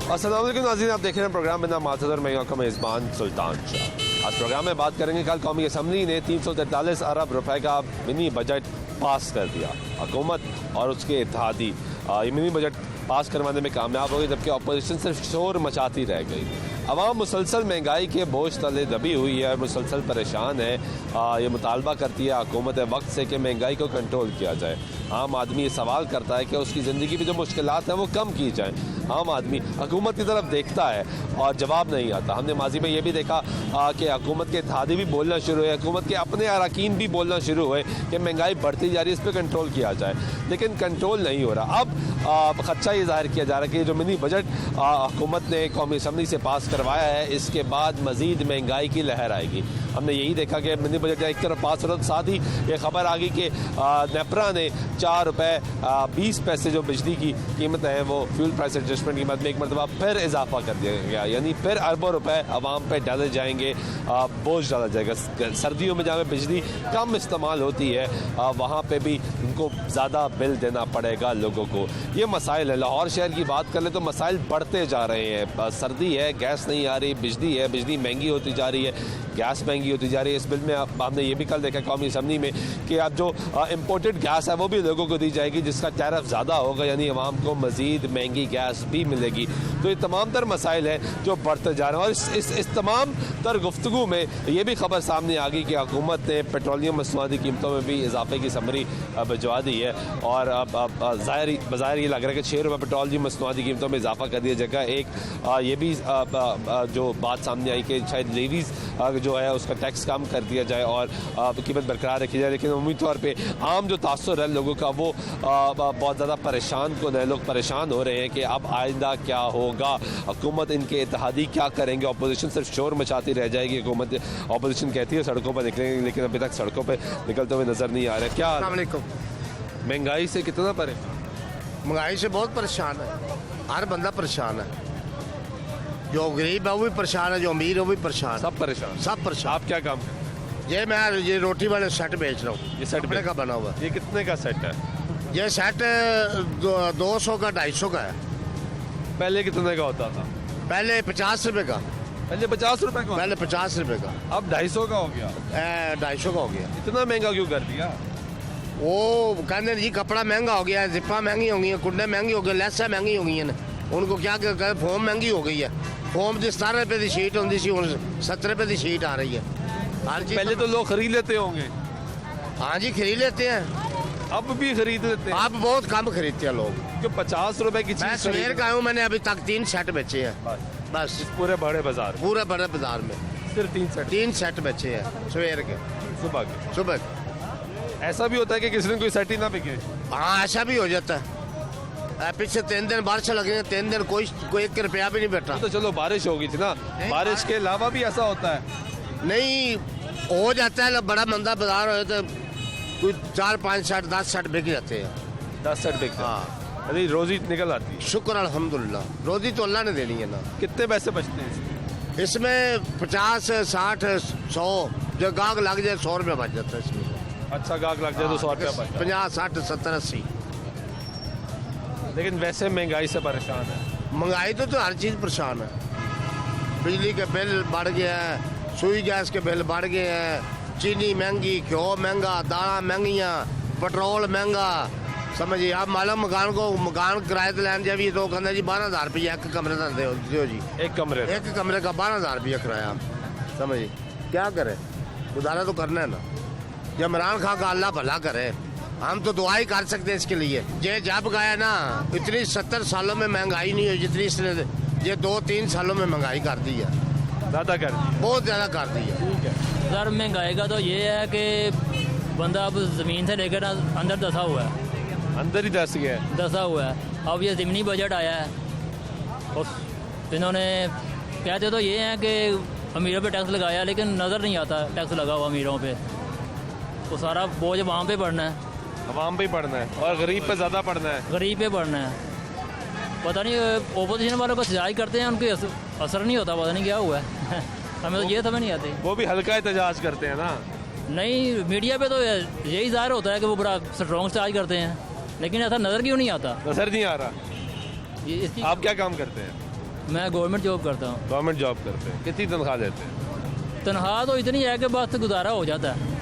अस्सलाम वालेकुम नाज़रीन, आप देख रहे हैं प्रोग्राम बिना मातहत और मैं आपका मेज़बान सुल्तान शाह। आज प्रोग्राम में बात करेंगे, कल कौमी असम्बली ने 343 अरब रुपए का मिनी बजट पास कर दिया। हुकूमत और उसके इत्तेहादी ये मिनी बजट पास करवाने में कामयाब हो गई, जबकि अपोजिशन सिर्फ शोर मचाती रह गई। अवाम मुसलसल महंगाई के बोझ तले दबी हुई है, मुसलसल परेशान है। ये मुतालबा करती है हुकूमत वक्त से कि महंगाई को कंट्रोल किया जाए। आम आदमी ये सवाल करता है कि उसकी ज़िंदगी में जो मुश्किलात हैं वो कम की जाएँ। आम आदमी हुकूमत की तरफ देखता है और जवाब नहीं आता। हमने माजी में ये भी देखा कि हुकूमत के इत्तेहादी भी बोलना शुरू हुए, हुकूमत के अपने अरकान भी बोलना शुरू हुए कि महंगाई बढ़ती जा रही है, इस पर कंट्रोल किया जाए, लेकिन कंट्रोल नहीं हो रहा। अब खदशा ये जाहिर किया जा रहा है कि जो मिनी बजट हुकूमत ने कौमी असम्बली से पास करवाया है, इसके बाद मज़ीद महंगाई की लहर आएगी। हमने यही देखा कि मिनी बजट एक तरफ पास हो रहा, साथ ही ये खबर आ गई कि नेपरा ने 4 रुपये 20 पैसे जो बिजली की कीमत है वो फ्यूल प्राइस एडजस्टमेंट कीमत में एक मरतबा फिर इजाफा कर दिया गया, यानी फिर अरबों रुपए आवाम पे डाले जाएंगे, बोझ डाला जाएगा। सर्दियों में जहाँ बिजली कम इस्तेमाल होती है वहाँ पे भी उनको ज़्यादा बिल देना पड़ेगा लोगों को। ये मसाइल है। लाहौर शहर की बात कर ले तो मसाइल बढ़ते जा रहे हैं। सर्दी है, गैस नहीं आ रही, बिजली है, बिजली महंगी होती जा रही है, गैस महंगी होती जा रही है। इस बिल में हमने ये भी कल देखा कौमी असम्बली में कि अब जो इम्पोर्टेड गैस है वो भी लोगों को दी जाएगी, जिसका टैरिफ ज़्यादा होगा, यानी आवाम को मज़ीद महंगी गैस भी मिलेगी। तो ये तमाम तर मसाइल हैं जो बढ़ते जा रहे हैं। और इस तमाम तर गुफ्तगू में ये भी खबर सामने आ गई कि हुकूमत ने पेट्रोलियम मसनूआती कीमतों में भी इजाफे की समरी भिजवा दी है। और बाज़ाहिर ये लग रहा है कि 6 रुपये पेट्रोलियम मसनूआती कीमतों में इजाफा कर दिया जाएगा। एक ये भी जो बात सामने आई कि शायद लेवीज़ जो है उसका टैक्स कम कर दिया जाए और कीमत बरकरार रखी जाए। लेकिन उम्मीद तौर पर आम जो तासुर है लोगों का वो बहुत ज़्यादा परेशान को लोग परेशान हो रहे हैं कि अब आइंदा क्या होगा, हुकूमत इनके इत्तेहादी क्या करेंगे। अपोजिशन सिर्फ शोर मचाती रह जाएगी। हुकूमत अपोजिशन कहती है सड़कों पर निकलेंगे, लेकिन अभी तक सड़कों पर निकलते हुए नजर नहीं आ रहे। क्या महंगाई से कितना परेशान? महंगाई से बहुत परेशान है, हर बंदा परेशान है। जो गरीब है वो भी परेशान है, जो अमीर है वो भी परेशान, सब परेशान, सब परेशान। आप क्या काम करते हैं? मैं ये रोटी वाले सेट बेच रहा हूँ। ये सेट का बना हुआ। ये कितने का सेट है? ये सेट 200 का 250 का है। पहले कितने का होता था? पहले 50 रुपए का। पहले 50 रुपए का? पहले 50 रुपए का। अब 250 का हो गया। 250 का हो गया। इतना महंगा क्यों कर दिया? वो कहते जी कपड़ा महंगा हो गया, जिप्पा महंगी हो गई है, कुंडे महंगी हो गई, लैसा महंगी हो गई हैं। उनको क्या कहते, फोम महंगी हो गई है। फोम की 17 रुपए की शीट होती सी, 70 रुपए की शीट आ रही है। पहले तो लोग खरीद लेते होंगे। हाँ जी, खरीद लेते हैं, अब भी खरीद लेते हैं। अब बहुत कम खरीदते हैं लोग। जो 50 रुपए की मैं चीज सवेर का हूँ, मैंने अभी तक 3 सेट बेचे हैं बस। पूरे बड़े बाजार? पूरे बड़े बाजार में सिर्फ 3 सेट बेचे हैं सवेर के, सुबह के। ऐसा भी होता है कि किसी दिन कोई सेट ही ना बिके? हाँ, ऐसा भी हो जाता है। पीछे 3 दिन बारिश लगे, 3 दिन कोई 1 रुपया भी नहीं बैठा। तो चलो बारिश हो गई थी ना, बारिश के अलावा भी ऐसा होता है? नहीं हो जाता है, बड़ा मंदा बाजार हो तो कोई 4 5 सेट 10 सेट बिक जाते हैं। 10 सेट बिकते हैं? हाँ, अरे रोजी निकल आती है। शुक्र अल्हम्दुलिल्लाह, रोजी तो अल्लाह ने देनी है ना। कितने पैसे बचते हैं इसमें? 50 60 100, जो गाहक लग जाए 100 रुपया बच जाता है इसमें। अच्छा, गाहक लग जाए तो 100 रुपया बच? 50 60 70 80। लेकिन वैसे महंगाई से परेशान है। महंगाई तो हर चीज़ परेशान है। बिजली के बिल बढ़ गया है, सुई गैस के बिल बढ़ गए हैं, चीनी महंगी, घ्यो महंगा, दालें महंगियाँ, पेट्रोल महंगा। समझिए आप मालूम मकान किराए तो लैन जाइए तो कहते जी 12,000 रुपया एक कमरे का दो जी। एक कमरे का 12,000 रुपया किराया। समझिए क्या करें, गुजारा तो करना है ना। जब इमरान खान का अल्लाह भला करे, हम तो दुआ ही कर सकते हैं इसके लिए। ये जब गया ना, इतनी 70 सालों में महंगाई नहीं हुई जितनी इसने ये 2-3 सालों में महंगाई कर दी है। ज़्यादा कर दी, बहुत ज़्यादा कर दी है। ठीक है सर, महंगाई का तो ये है कि बंदा अब ज़मीन से लेकर अंदर धंसा हुआ है, अंदर ही धंसा हुआ है। अब ये ज़मीनी बजट आया है और इन्होंने कहते तो ये हैं कि अमीरों पे टैक्स लगाया, लेकिन नज़र नहीं आता टैक्स लगा हुआ अमीरों पे। तो सारा बोझ वहाँ पे पड़ना है, आवाम पे पड़ना है और गरीब पे ज़्यादा पड़ना है। गरीब पे पड़ना है। पता नहीं ओपोजिशन वालों को सजाई करते हैं, उनके असर नहीं होता, पता नहीं क्या हुआ है। हमें तो ये समझ नहीं आती। वो भी हल्का एहतजाज करते हैं ना? नहीं, मीडिया पे तो यही ज़ाहिर होता है कि वो बड़ा स्ट्रॉन्ग एहतजाज करते हैं, लेकिन ऐसा नज़र क्यों नहीं आता? नजर नहीं आ रहा। इसकी आप क्या काम करते हैं? मैं गवर्नमेंट जॉब करता हूँ। गवर्नमेंट जॉब करते हैं, कितनी तनख्वाह लेते हैं? तनख्वाह तो इतनी है कि बस गुजारा हो जाता है,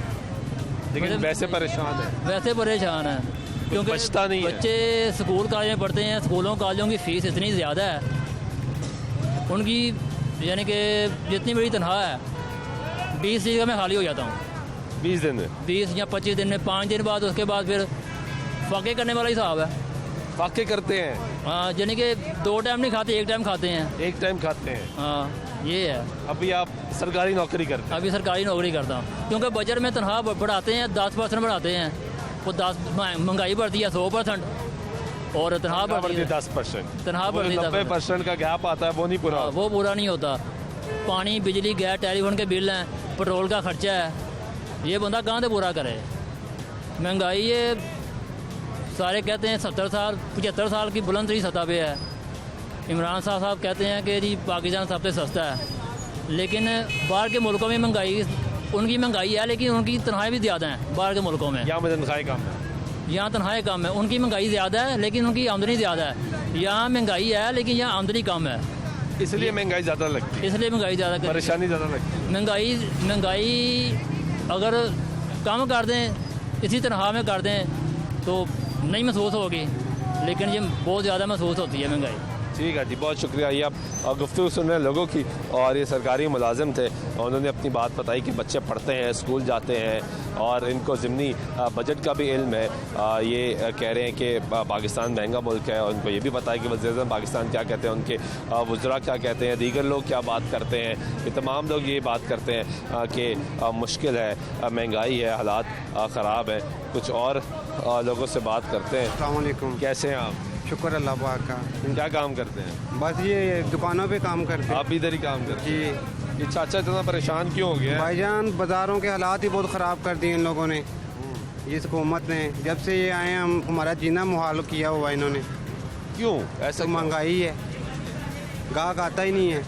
लेकिन वैसे परेशान है, वैसे परेशान है क्योंकि बचता नहीं है। बच्चे स्कूल कॉलेज में पढ़ते हैं, स्कूलों कॉलेजों की फ़ीस इतनी ज़्यादा है, उनकी यानी कि जितनी बड़ी तनख्वाह है 20 दिन में खाली हो जाता हूँ। 20 दिन में 20 या 25 दिन में, 5 दिन बाद उसके बाद फिर फाके करने वाला हिसाब है। फाके करते हैं? हाँ, यानी कि 2 टाइम नहीं खाते, 1 टाइम खाते हैं। एक टाइम खाते हैं। हाँ, ये है। अभी आप सरकारी नौकरी करते हैं? अभी सरकारी नौकरी करता हूँ क्योंकि बजट में तनख्वाह बढ़ाते हैं, 10% बढ़ाते हैं, वो 10 महंगाई बढ़ती है 100% और तनख्वाह बढ़ती है 10%। तनख्वाह बढ़ती है 90% का गैप आता है, वो नहीं पूरा। वो पूरा नहीं होता। पानी, बिजली, गैस, टेलीफोन के बिल हैं, पेट्रोल का खर्चा है, ये बंदा कहाँ से पूरा करे? महंगाई ये सारे कहते हैं 70 साल 75 साल की बुलंद तरीन सतह पे है। इमरान साहब कहते हैं कि जी पाकिस्तान सबसे सस्ता है, लेकिन बाहर के मुल्कों में महंगाई, उनकी महंगाई है लेकिन उनकी तनख्वाहें भी ज़्यादा हैं बाहर के मुल्कों में। यहाँ में तनख्वाहें कम है, यहाँ तनख्वाहें कम है, उनकी महंगाई ज़्यादा है लेकिन उनकी आमदनी ज़्यादा है। यहाँ महंगाई है लेकिन यहाँ आमदनी कम है, इसलिए महंगाई ज़्यादा लगती है, इसलिए महंगाई ज़्यादा परेशानी ज़्यादा लगती है। महंगाई अगर कम कर दें, इसी तनख्वाह में कर दें तो नहीं महसूस होगी, लेकिन ये बहुत ज़्यादा महसूस होती है महंगाई। ठीक है जी, बहुत शुक्रिया। ये आप गुफ्तगू सुन रहे हैं लोगों की, और ये सरकारी मुलाजिम थे, उन्होंने अपनी बात बताई कि बच्चे पढ़ते हैं, स्कूल जाते हैं और इनको ज़िमनी बजट का भी इल्म है। ये कह रहे हैं कि पाकिस्तान महंगा मुल्क है, और उनको ये भी पता है कि वज़ीर-ए-आज़म पाकिस्तान क्या कहते हैं, उनके वज़रा क्या कहते हैं, दीगर लोग क्या बात करते हैं। ये तमाम लोग ये बात करते हैं कि मुश्किल है, महंगाई है, हालात ख़राब है। कुछ और लोगों से बात करते हैं। अस्सलाम वालेकुम। कैसे हैं आप? शुक्र अल्लाह पाक का। क्या काम करते हैं? बस ये दुकानों पे काम करते हैं। आप भी इधर ही काम करते जी हैं? ये चाचा इतना परेशान क्यों हो गया है? भाईजान, बाज़ारों के हालात ही बहुत ख़राब कर दिए इन लोगों ने, इस हुकूमत ने। जब से ये आए हैं हमारा जीना मुहाल किया हुआ इन्होंने। क्यों ऐसा? तो महंगाई है, गाहक आता ही नहीं है।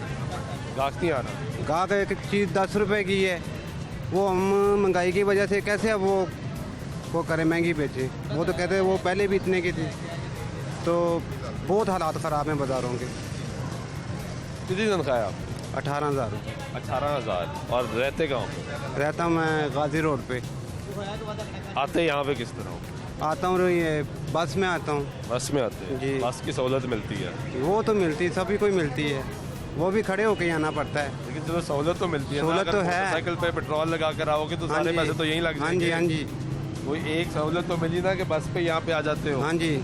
गाहक नहीं आ रहा? गाहक एक चीज़ 10 रुपए की है, वो हम महंगाई की वजह से कैसे अब वो करें, महंगी बेचे। वो तो कहते हैं वो पहले भी इतने की थी। तो बहुत हालात ख़राब हैं बाज़ारों के। कितनी तनख्वाह है आप? 18,000 रुपये। 18,000। और रहते गाँव? रहता हूँ मैं गाजी रोड पे। आते यहाँ पे किस तरह हो? आता हूँ ये बस में आता हूँ। बस में आते हैं? जी। बस की सहूलत मिलती है? वो तो मिलती, सभी को मिलती है, वो भी खड़े होके आना पड़ता है। लेकिन चलो सहूलत तो मिलती है ना। सहूलत अगर तो है। मोटरसाइकिल पे पेट्रोल लगा कर आओगे तो हाँ सारे जी। पैसे तो यहीं लग हाँ जाएंगे। जी, हाँ जी, कोई एक सहूलत तो मिली ना कि बस पे यहाँ पे आ जाते हो? हाँ जी,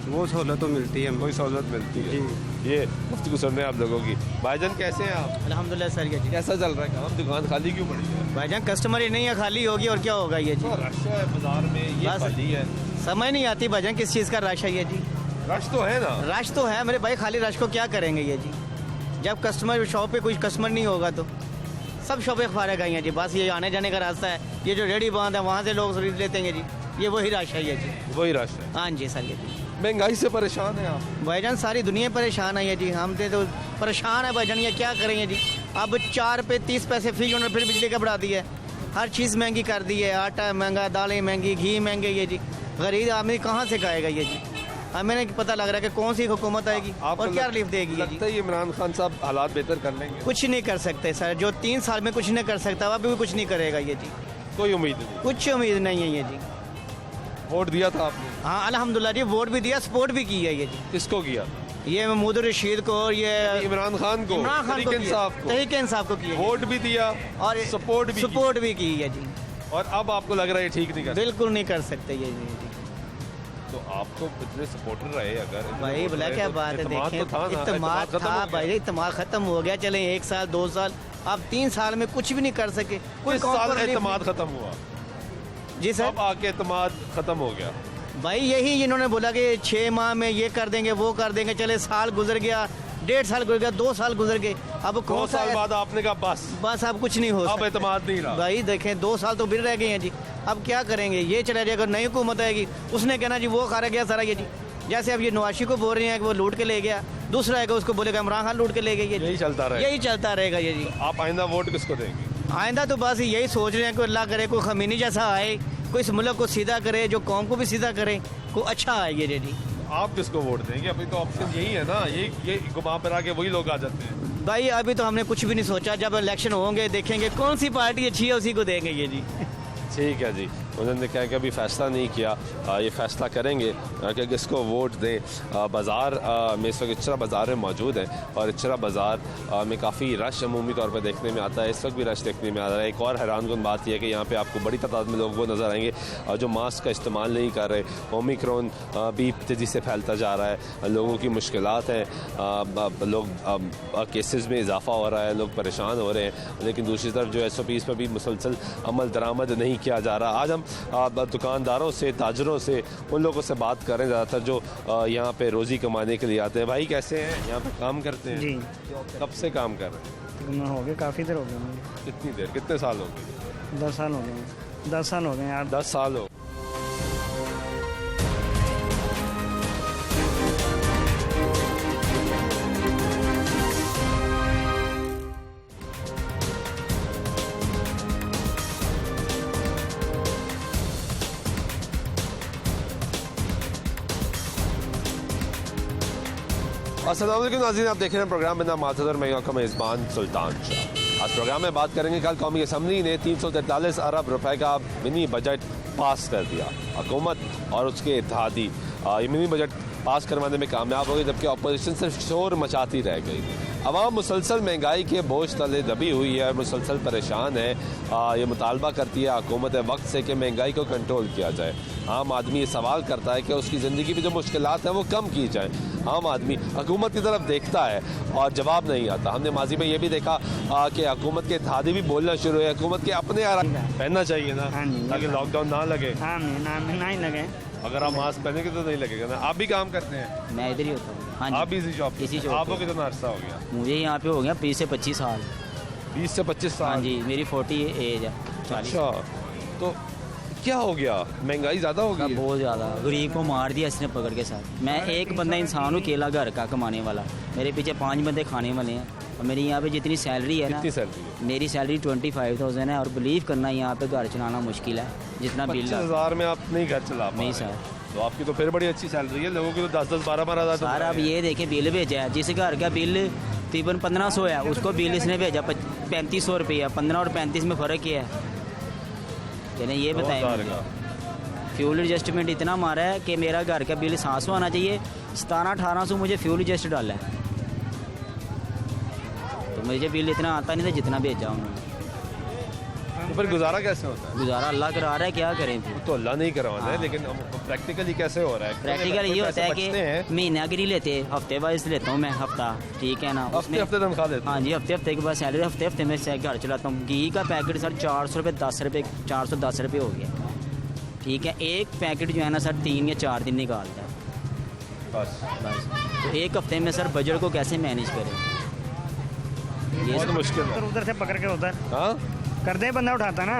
वो सहूलत तो मिलती है। कोई सहूलत मिलती है। ये गुफ्तगू सुन रहे हैं आप लोगों की। भाईजान कैसे हैं आप? अल्हम्दुलिल्लाह सर। ये जी कैसा चल रहा है काम? दुकान खाली क्यों पड़ी है? भाईजान कस्टमर ही नहीं है, खाली होगी और क्या होगा ये जी। रश है बाजार में, ये बस। खाली है। समझ नहीं आती भाईजान किस चीज़ का रश है ये जी। रश तो है ना? रश तो है मेरे भाई, खाली रश को क्या करेंगे ये जी। जब कस्टमर शॉप पे कोई कस्टमर नहीं होगा तो सब शॉपें फारग आई हैं जी। बस ये आने जाने का रास्ता है, ये जो रेडी बांध है वहाँ से लोग खरीद लेते हैं जी। ये वही रश है ये जी। वही रश है। हाँ जी सर। ये जी महंगाई से परेशान है आप? भाईजान सारी दुनिया परेशान है ये जी, हम तो परेशान है भाईजान। ये क्या करेंगे जी। अब 4 पे 30 पैसे फी यूनिट फिर बिजली का बढ़ा दी है, हर चीज़ महंगी कर दी है। आटा महंगा, दालें महंगी, घी महंगे ये जी। गरीब आदमी कहाँ से खाएगा ये जी। हमें नहीं पता लग रहा है कि कौन सी हुकूमत आएगी और क्या रिलीफ देगी ये जी। लगता है इमरान खान साहब हालात बेहतर कर लेंगे? कुछ नहीं कर सकते सर, जो 3 साल में कुछ नहीं कर सकता अभी भी कुछ नहीं करेगा ये जी। कोई उम्मीद नहीं? कुछ उम्मीद नहीं है ये जी। वोट दिया था आपने? हाँ अल्हम्दुलिल्लाह जी, वोट भी दिया, सपोर्ट भी की है ये जी। किसको किया? ये महमूद रशीद को और ये इमरान खान को? इमरान खान को तहरीक इंसाफ किया, को? तहरीक इंसाफ को किया। वोट भी दिया और सपोर्ट भी की है जी। और अब आपको लग रहा है ये ठीक नहीं कर? बिल्कुल नहीं कर सकते ये जी। तो आपको इतने सपोर्टर रहे अगर भाई बोला क्या बात है, देखें इत्तेमाद था भाई, इत्तेमाद खत्म हो गया। चले 1 साल 2 साल, अब 3 साल में कुछ भी नहीं कर सके। कोई साल एतमाद खत्म हुआ जी सर। अब आके एतमाद खत्म हो गया भाई यही इन्होंने बोला कि 6 माह में ये कर देंगे वो कर देंगे। चले साल गुजर गया, 1.5 साल गुजर गया, 2 साल गुजर गए, अब 2 साल बाद आपने कहा बस अब कुछ नहीं हो अब एतमाद नहीं रहा। भाई देखें 2 साल तो बिर रह गए हैं जी। अब क्या करेंगे, ये चला जाएगा। अगर नई हुकूमत आएगी उसने कहना जी वो खा गया सारा ये जी। जैसे अब ये नवाशी को बोल रहे हैं कि वो लूट के ले गया, दूसरा आएगा उसको बोलेगा इमरान खान लूट के ले गए। यही चलता रहेगा? यही चलता रहेगा ये जी। आप आइंदा वोट किसको देंगे? आइंदा तो बस यही सोच रहे हैं कि अल्लाह करे कोई खमीनी जैसा आए, कोई इस मुल्क को सीधा करे, जो कौम को भी सीधा करे, कोई अच्छा आए ये जी। आप किसको वोट देंगे? अभी तो ऑप्शन यही है ना, ये घुमा फिरा के वही लोग आ जाते हैं। भाई अभी तो हमने कुछ भी नहीं सोचा, जब इलेक्शन होंगे देखेंगे कौन सी पार्टी अच्छी है उसी को देंगे ये जी। ठीक है जी, उन्होंने कहा कि अभी फ़ैसला नहीं किया, ये फ़ैसला करेंगे कि किसको वोट दें। बाज़ार में इस वक्त इचरा बाज़ार में मौजूद है और इचरा बाज़ार में काफ़ी रश अमूमी तौर पर देखने में आता है। इस वक्त भी रश देखने में आ रहा है। एक और हैरानकुन बात यह है कि यहाँ पे आपको बड़ी तादाद में लोग वो नज़र आएंगे जो मास्क का इस्तेमाल नहीं कर रहे। ओमिक्रॉन भी तेज़ी से फैलता जा रहा है, लोगों की मुश्किलात हैं, लोग केसेस में इजाफा हो रहा है, लोग परेशान हो रहे हैं। लेकिन दूसरी तरफ जो SOPs पर भी मुसलसल अमल दरामद नहीं किया जा रहा। आज हम दुकानदारों से, ताजरों से, उन लोगों से बात करें ज़्यादातर जो यहाँ पे रोज़ी कमाने के लिए आते हैं। भाई कैसे हैं? यहाँ पे काम करते हैं? जी, कब से काम कर रहे हैं? हो गए काफ़ी देर हो गए मुझे। कितनी देर, कितने साल हो गए? 10 साल हो गए, 10 साल हो गए यार। 10 साल हो। अस्सलाम वालेकुम नाज़रीन, आप देख रहे हैं प्रोग्राम में नाम मातहर और मैं आपका मेज़बान सुल्तान शाह। आज प्रोग्राम में बात करेंगे कल कौमी असम्बली ने 343 अरब रुपए का मिनी बजट पास कर दिया। हुकूमत और उसके इत्तेहादी ये मिनी बजट पास करवाने में कामयाब हो गई, जबकि अपोजिशन सिर्फ शोर मचाती रह गई। अवाम मुसलसल महंगाई के बोझ तले दबी हुई है, मुसलसल परेशान है। ये मुतालबा करती है हुकूमत वक्त से कि महंगाई को कंट्रोल किया जाए। आम आदमी ये सवाल करता है कि उसकी ज़िंदगी में जो मुश्किलात हैं वो कम की जाए। आम आदमी हुकूमत की तरफ देखता है और जवाब नहीं आता। हमने माजी में ये भी देखा कि हुकूमत के इत्तेहादी भी बोलना शुरू हुए। हुकूमत के अपने पहनना चाहिए ना, हाँ जी, ताकि लॉकडाउन ना लगे। हाँ ना ही लगे। अगर आप मास्क पहनेंगे तो नहीं लगेगा ना। आप भी काम करते हैं? मैं इधर ही होता हूँ। हाँ जी, आप भी इसी जॉब? इसी जॉब आपको पे। कितना अरसा हो गया? मुझे यहाँ पे हो गया 20 से 25 साल। 20 से 25 साल? हाँ जी, मेरी 40 एज है। 40। अच्छा, तो क्या हो गया? महंगाई ज़्यादा हो गई है? बहुत ज़्यादा, गरीब को मार दिया इसने पकड़ के साथ। मैं एक बंदा इंसान हूँ, अकेला घर का कमाने वाला। मेरे पीछे 5 बंदे खाने वाले हैं और मेरी यहाँ पे जितनी सैलरी है ना, कितनी सैलरी है? मेरी सैलरी 25,000 है और बिलीव करना यहाँ पे घर चलाना मुश्किल है। जितना बिल 25,000 में आप नहीं घर चला पा नहीं रहे? सर। तो आपकी तो फिर बड़ी अच्छी सैलरी है। लोगों की तो 10-10, 12-12 हज़ार। सर अब ये देखें, बिल भेजा है, जिस घर का बिल तकरीबन 1500 है, उसको बिल इसने भेजा 3500 रुपया। 15 और 35 में फ़र्क क्या है? चलें ये बताएं मुझे। फ्यूल एडजस्टमेंट इतना मारा है कि मेरा घर का बिल 700 आना चाहिए, 1700-1800 मुझे फ्यूल एडजस्ट डाला है। तो मुझे बिल इतना आता नहीं था जितना भेजा उन्होंने। तो फिर गुजारा कैसे होता है? गुजारा अल्लाह करा रहा है, क्या करें फिर। तो अल्लाह नहीं करवाना है, लेकिन प्रैक्टिकली कैसे हो रहा है? प्रैक्टिकल ये होता है कि बचते हैं। महीना की नहीं लेते, हफ्ते वाइज लेता हूँ मैं, हफ्ता, ठीक है ना। हफ्ते तनख्वाह देते हाँ जी, हफ्ते के बाद सैलरी, हफ्ते में से घर चलाता हूँ। घी का पैकेट सर 400 रुपये 10 रुपये 410 रुपये हो गया, ठीक है। एक पैकेट जो है ना सर 3 या 4 दिन निकालता है बस। तो एक हफ्ते में सर बजट को कैसे मैनेज करें? ये बहुत मुश्किल है। उधर से पकड़ के उधर हाँ, कर दे, बंदा उठाता ना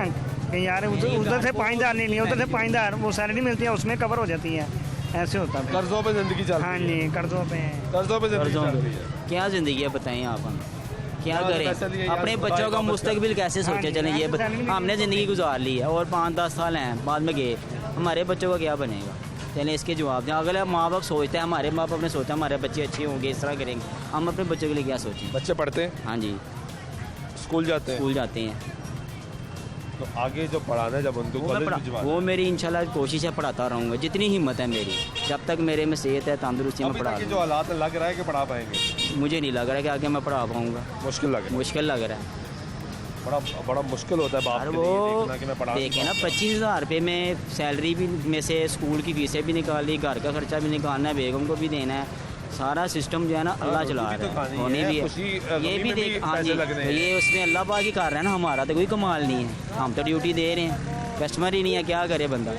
कि यार उधर से 5,000 नहीं लिया, उधर से 5,000 वो सैलरी मिलती है, उसमें कवर हो जाती है। ऐसे होता है। कर्जों पे जिंदगी चल हाँ रही है। जी, कर्जों पे। कर्जों पे जिंदगी कर्जों चल पे। रही है। क्या ज़िंदगी है बताएं आप हमें, क्या हाँ, करें? पैसे लिए यार, अपने बताएं बच्चों का आप मुस्तकबिल कैसे हाँ सोचे? जी, चलें ये हाँ जी, हमने ज़िंदगी गुजार ली है और 5-10 साल हैं बाद में गए, हमारे बच्चों का क्या बनेगा? चलें इसके जवाब दें। अगर माँ बाप सोचते हैं, हमारे माँ बाप ने सोचा हमारे बच्चे अच्छे होंगे, इस तरह करेंगे, हम अपने बच्चों के लिए क्या सोचें? बच्चे पढ़ते हैं, हाँ जी, स्कूल जाते हैं, स्कूल जाते हैं। तो आगे जो पढ़ाना है जब उनको कॉलेज भिजवाना है। वो मेरी इंशाल्लाह कोशिश है, पढ़ाता रहूँगा जितनी हिम्मत है मेरी, जब तक मेरे में सेहत है, तंदुरुस्ती में अभी पढ़ा तक ये जो लूँगा। हालात है, लग रहा है कि पढ़ा पाएंगे? मुझे नहीं लग रहा है कि आगे मैं पढ़ा पाऊँगा, मुश्किल लग रहा है। मुश्किल लग रहा है। बड़ा मुश्किल होता है बाप और के लिए वो देखना कि मैं पढ़ा देखे ना 25,000 रुपये में सैलरी भी में से स्कूल की फीसें भी निकाली, घर का खर्चा भी निकालना है, बेगम को भी देना है, सारा सिस्टम जो है ना अल्लाह चला रोटी भी तो रहा खानी है, होनी है, भी खुशी, है। गमी ये भी में भी देख, हाँ पैसे जी, लगने हैं। ये उसमें अल्लाह पाक ही कर रहा है ना, हमारा तो कोई कमाल नहीं है, हम तो ड्यूटी दे रहे हैं, कस्टमर ही नहीं है, क्या करे बंदा?